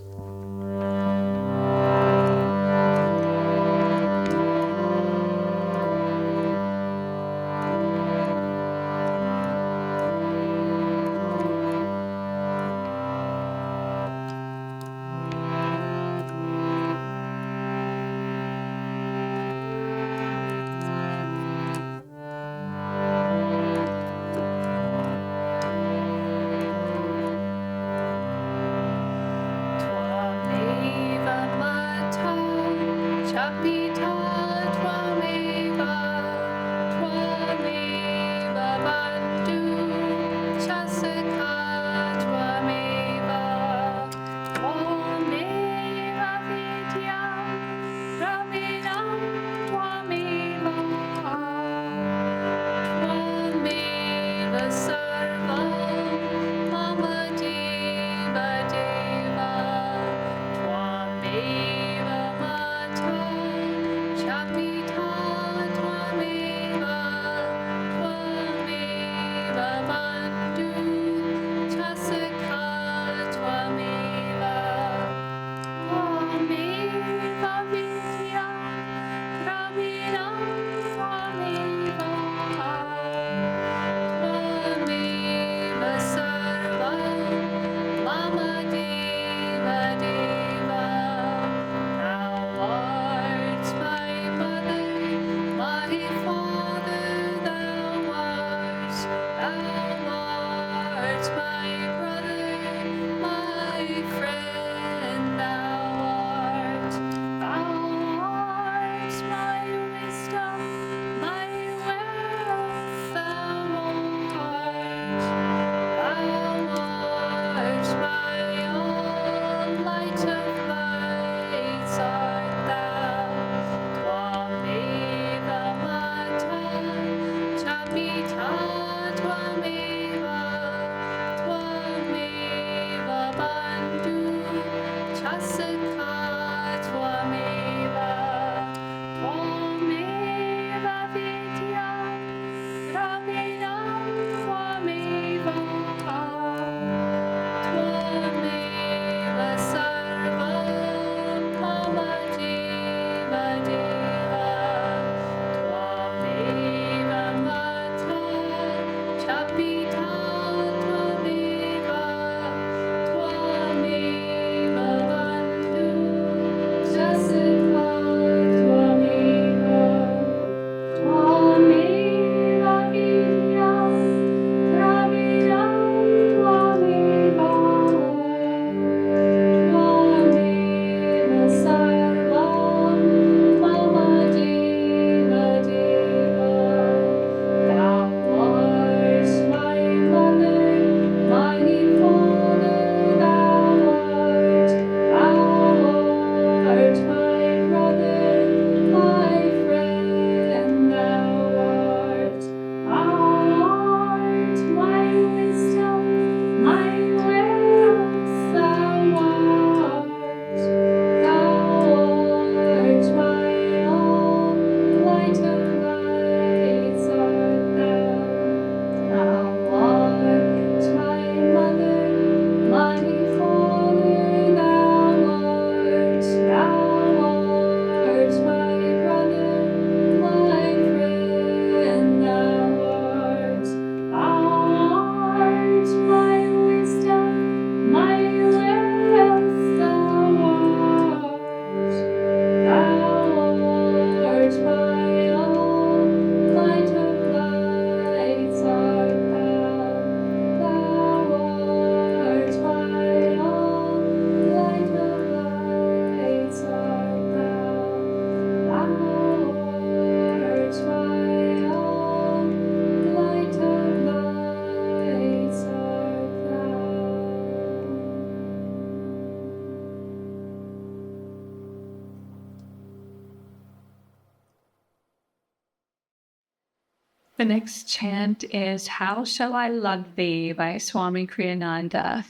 The next chant is How Shall I Love Thee by Swami Kriyananda.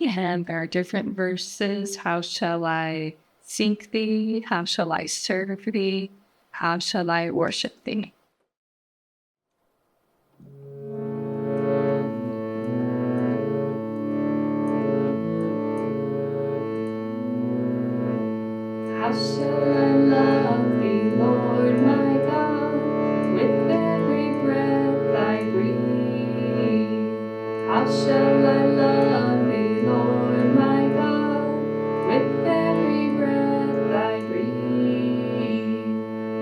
And there are different verses. How shall I seek thee? How shall I serve thee? How shall I worship thee? How shall I love thee, Lord my God, with every breath I breathe? How shall I love thee, Lord my God, with every breath I breathe?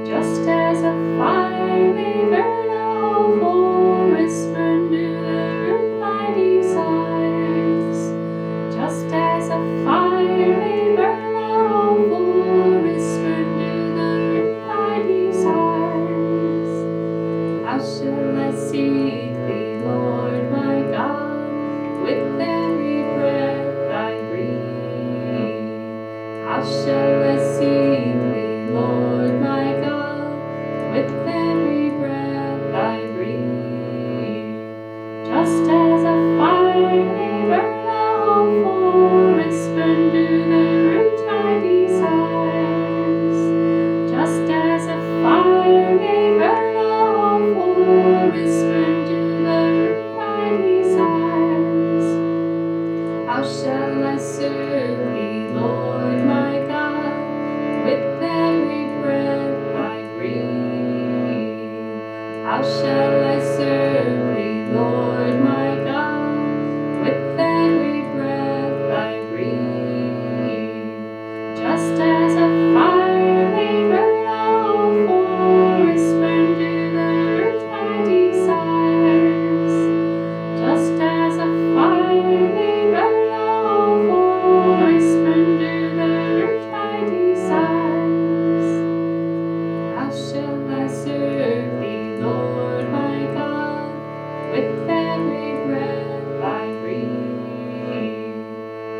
Just as a fire may burn a whole forest, burn to the root my desires. Just as a fire may burn a whole forest, burn to the root my desires. How shall I seek thee, Lord my God, with every breath I breathe? How shall I seek thee, Lord my God, with every breath I breathe? Just as a fire may burn a whole forest, burn to the root my desires. Just as a fire may burn a whole forest, burn to the root my desires. How shall I serve thee, Lord my God, with every breath I breathe? How shall I serve thee, Lord my God, with every breath I breathe? Just as a fire may burn a whole forest, burn to the root my desires. Just as a fire may burn a whole forest, burn to the root my desires. How shall I serve thee, Lord my God, with every breath I breathe?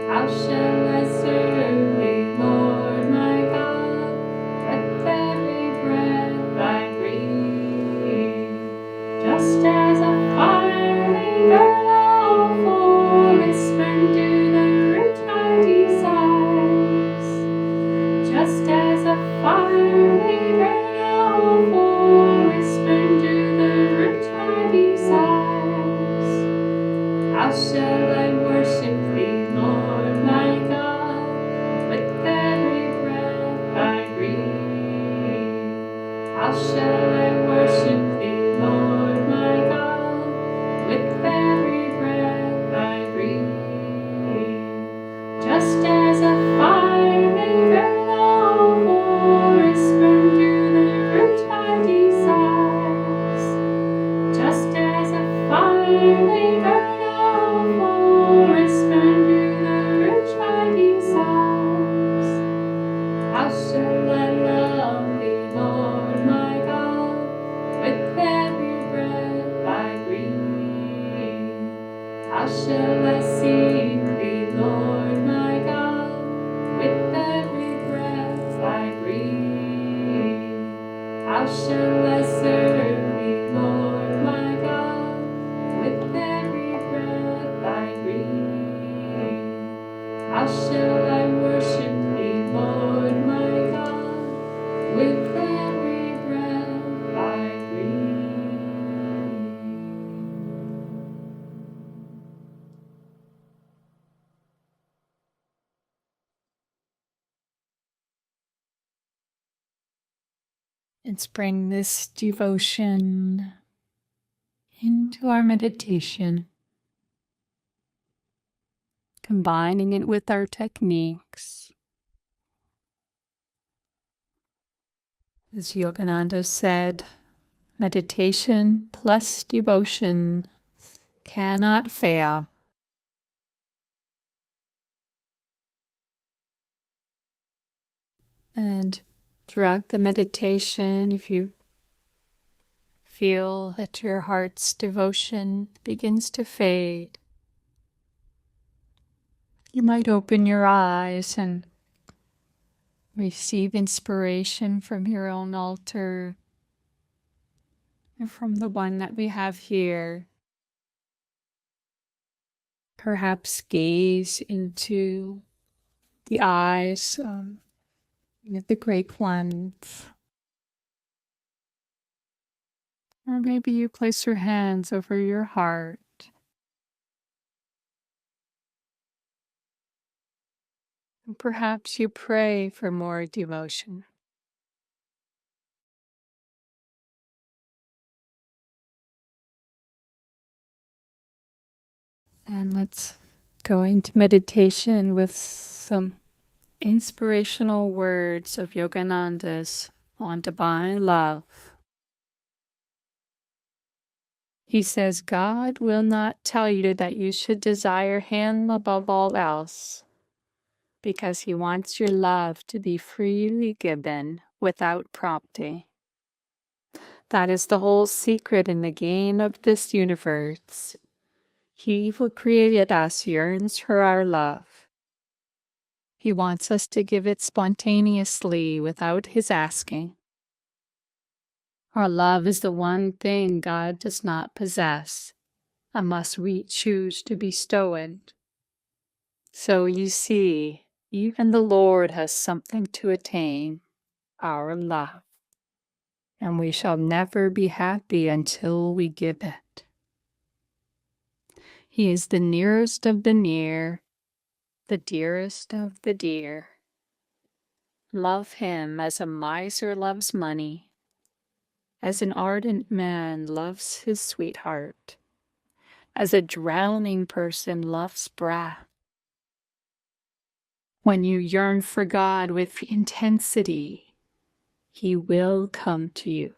How shall I serve thee, Lord my God, with every breath I breathe? Just as a fire may burn a whole forest, burn to the root my desires. Just as a fire may burn a whole forest, burn to the root my desires. How shall I worship thee, Lord my God, with every breath I breathe? How shall I worship thee, Lord my God, with every breath I breathe? Just as a fire may burn a whole forest, burn to the root my desires. Just as a fire may burn a whole forest, burn to the root my desires. How shall I love thee, Lord my God, with every breath I breathe? How shall I seek thee, Lord my God, with every breath I breathe? How shall I serve thee, Lord my God, with every breath I breathe? How shall I worship thee, Lord my God, with every breath I breathe? Let's bring this devotion into our meditation, combining it with our techniques. As Yogananda said, meditation plus devotion cannot fail. And throughout the meditation, if you feel that your heart's devotion begins to fade, you might open your eyes and receive inspiration from your own altar and from the one that we have here. Perhaps gaze into the eyes of the great ones. Or maybe you place your hands over your heart. And perhaps you pray for more devotion. And let's go into meditation with some inspirational words of Yogananda's on divine love. He says, God will not tell you that you should desire Him above all else, because He wants your love to be freely given without prompting. That is the whole secret in the game of this universe. He who created us yearns for our love. He wants us to give it spontaneously without His asking. Our love is the one thing God does not possess, unless we choose to bestow it. So you see, even the Lord has something to attain, our love. And we shall never be happy until we give it. He is the nearest of the near, the dearest of the dear. Love Him as a miser loves money, as an ardent man loves his sweetheart, as a drowning person loves breath. When you yearn for God with intensity, He will come to you.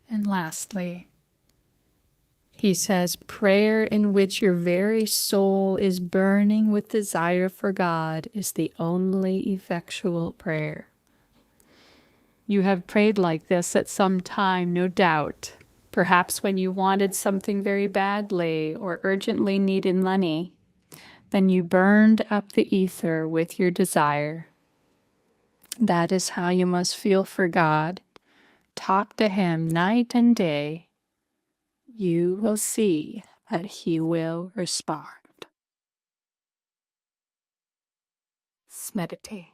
And lastly, he says, prayer in which your very soul is burning with desire for God is the only effectual prayer. You have prayed like this at some time, no doubt, perhaps when you wanted something very badly or urgently needed money. Then you burned up the ether with your desire. That is how you must feel for God. Talk to Him night and day. You will see that He will respond. Let's meditate.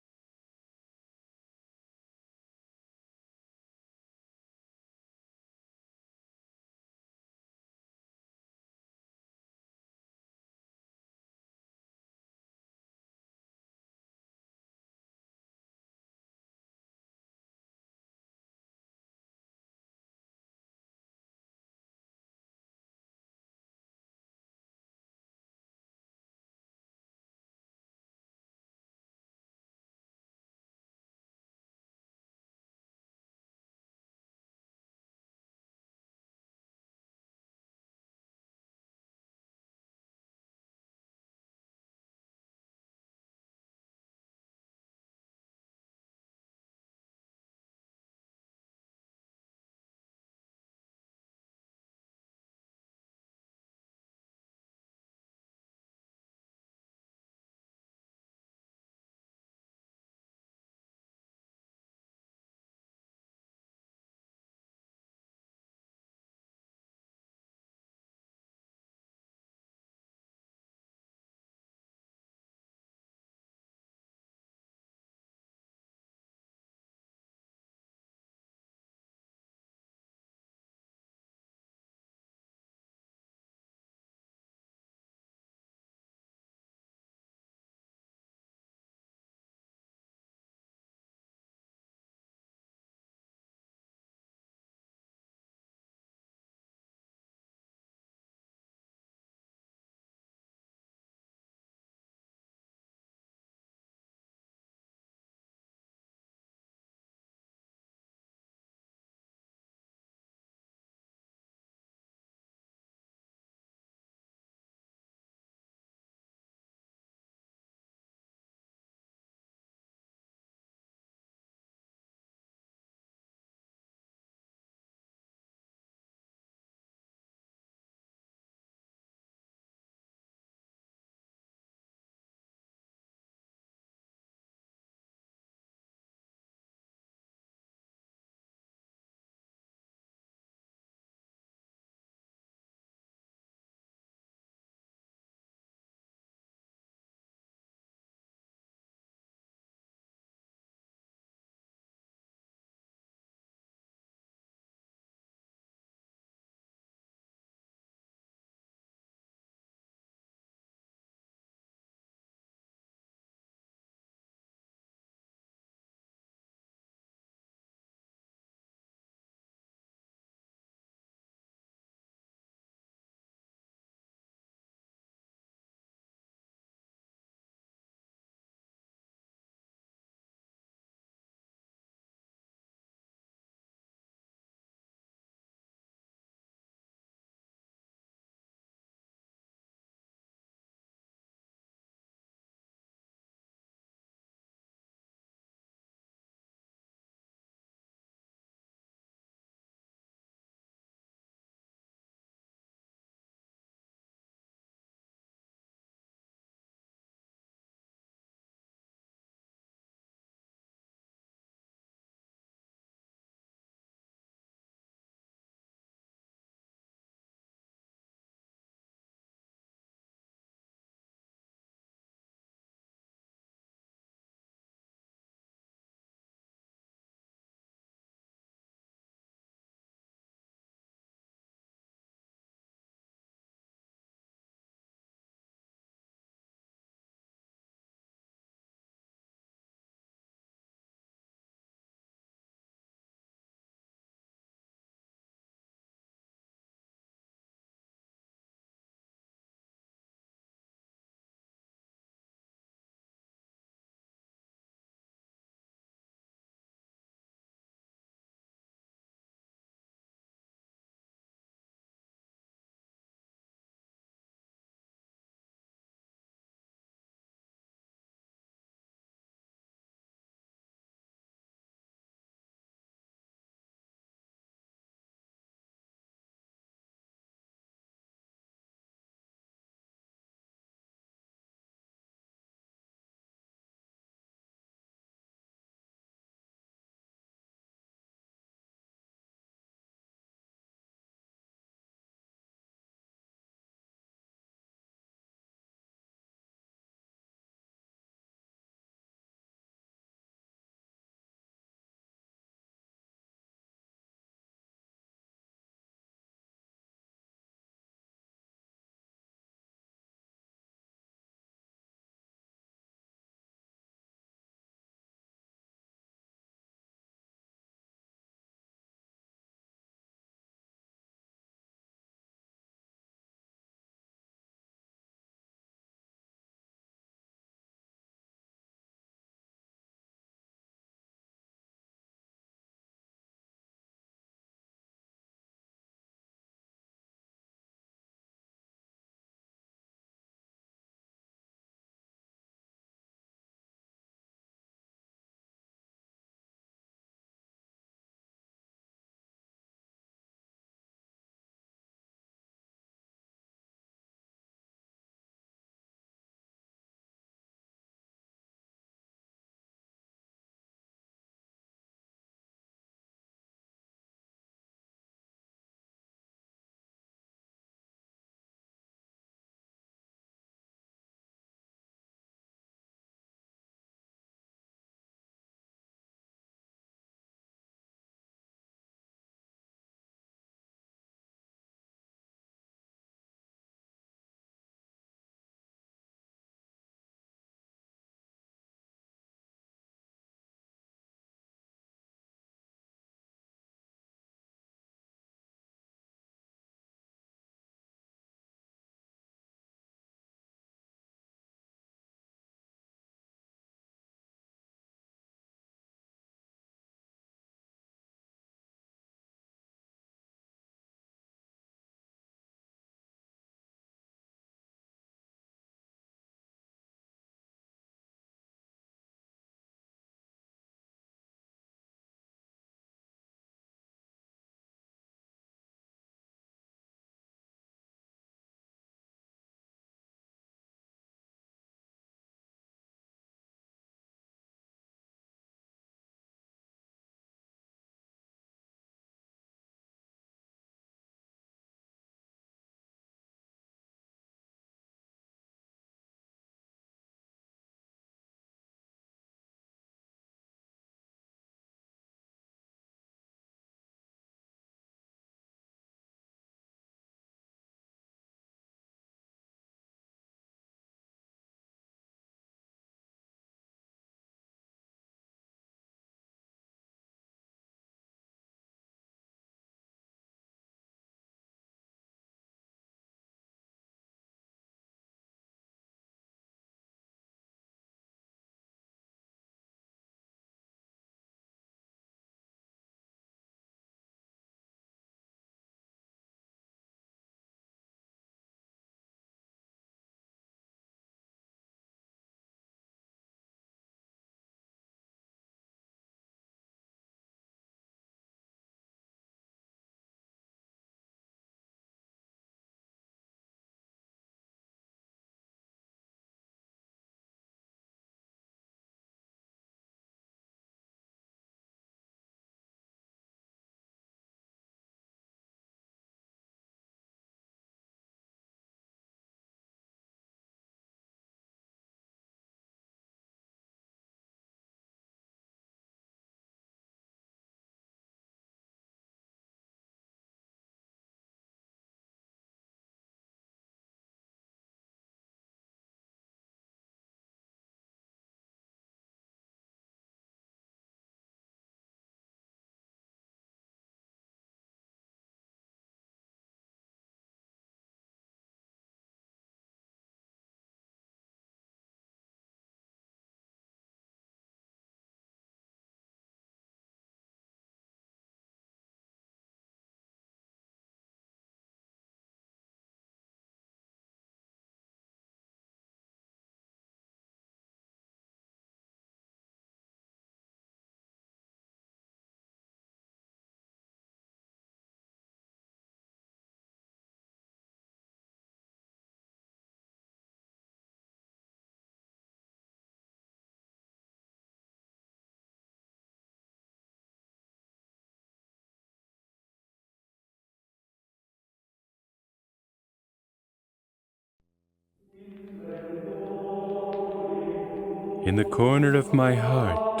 In the corner of my heart,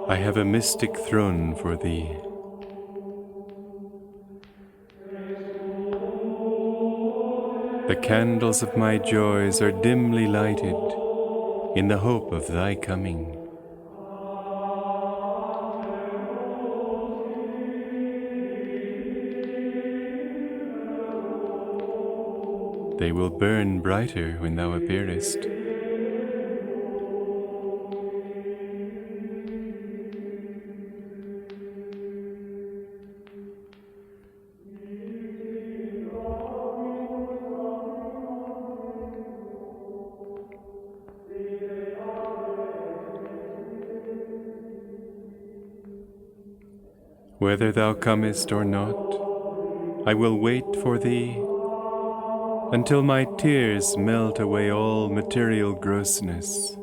I have a mystic throne for thee. The candles of my joys are dimly lighted in the hope of thy coming. They will burn brighter when thou appearest. Whether thou comest or not, I will wait for thee until my tears melt away all material grossness.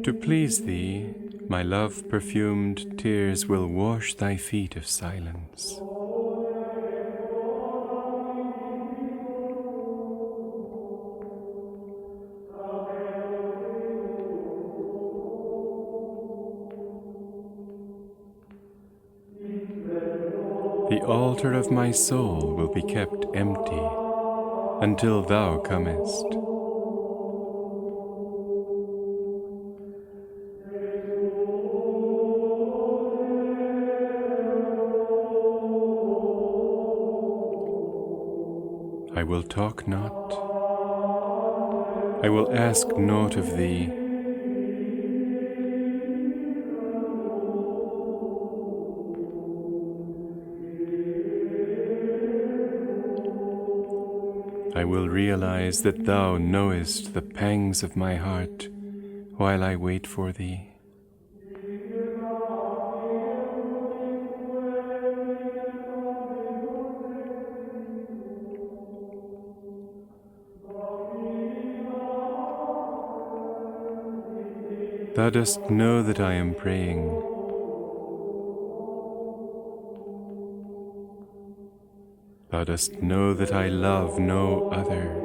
To please thee, my love-perfumed tears will wash thy feet of silence. The altar of my soul will be kept empty until thou comest. I will talk not, I will ask naught of thee. I will realize that thou knowest the pangs of my heart while I wait for thee. Thou dost know that I am praying. Thou dost know that I love no other.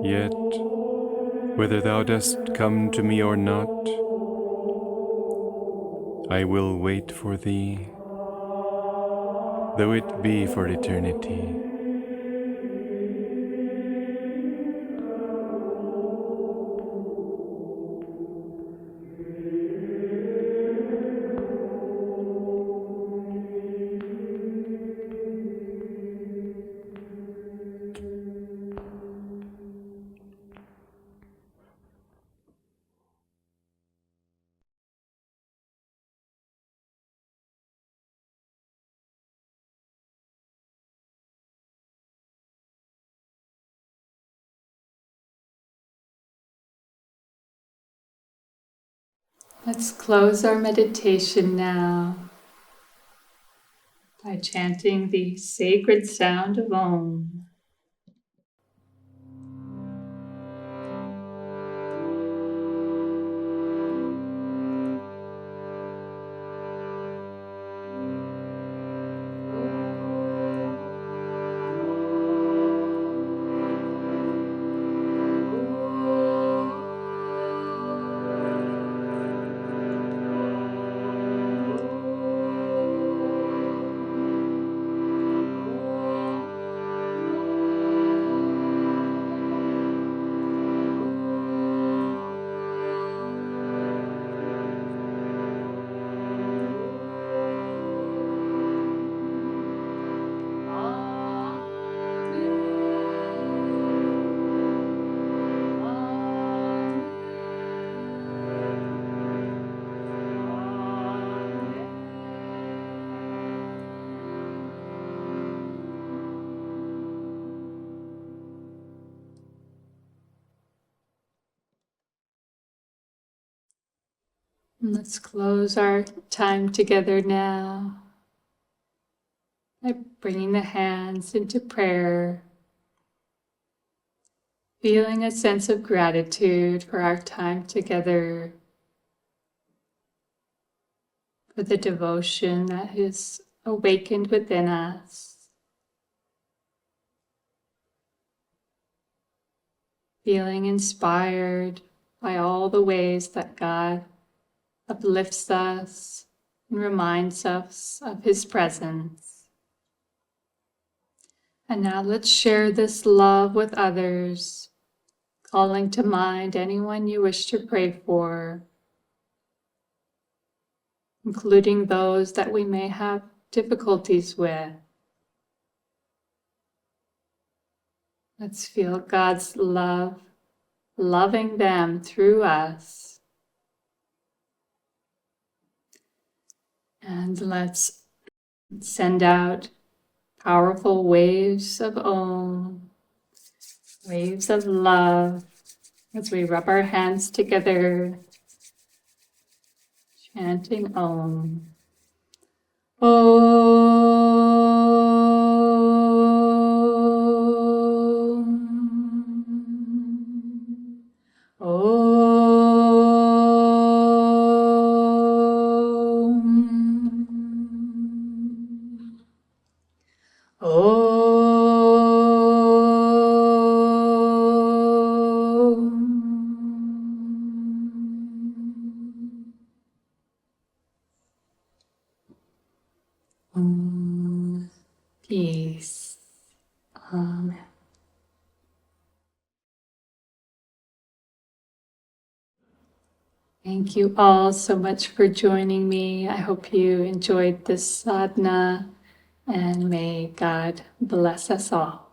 Yet, whether thou dost come to me or not, I will wait for thee, though it be for eternity. Let's close our meditation now by chanting the sacred sound of Om. And let's close our time together now by bringing the hands into prayer, feeling a sense of gratitude for our time together, for the devotion that is awakened within us, feeling inspired by all the ways that God uplifts us and reminds us of His presence. And now let's share this love with others, calling to mind anyone you wish to pray for, including those that we may have difficulties with. Let's feel God's love, loving them through us. And let's send out powerful waves of Om, waves of love, as we rub our hands together, chanting Om. Om. Om. Om. Peace. Amen. Thank you all so much for joining me. I hope you enjoyed this sadhana, and may God bless us all.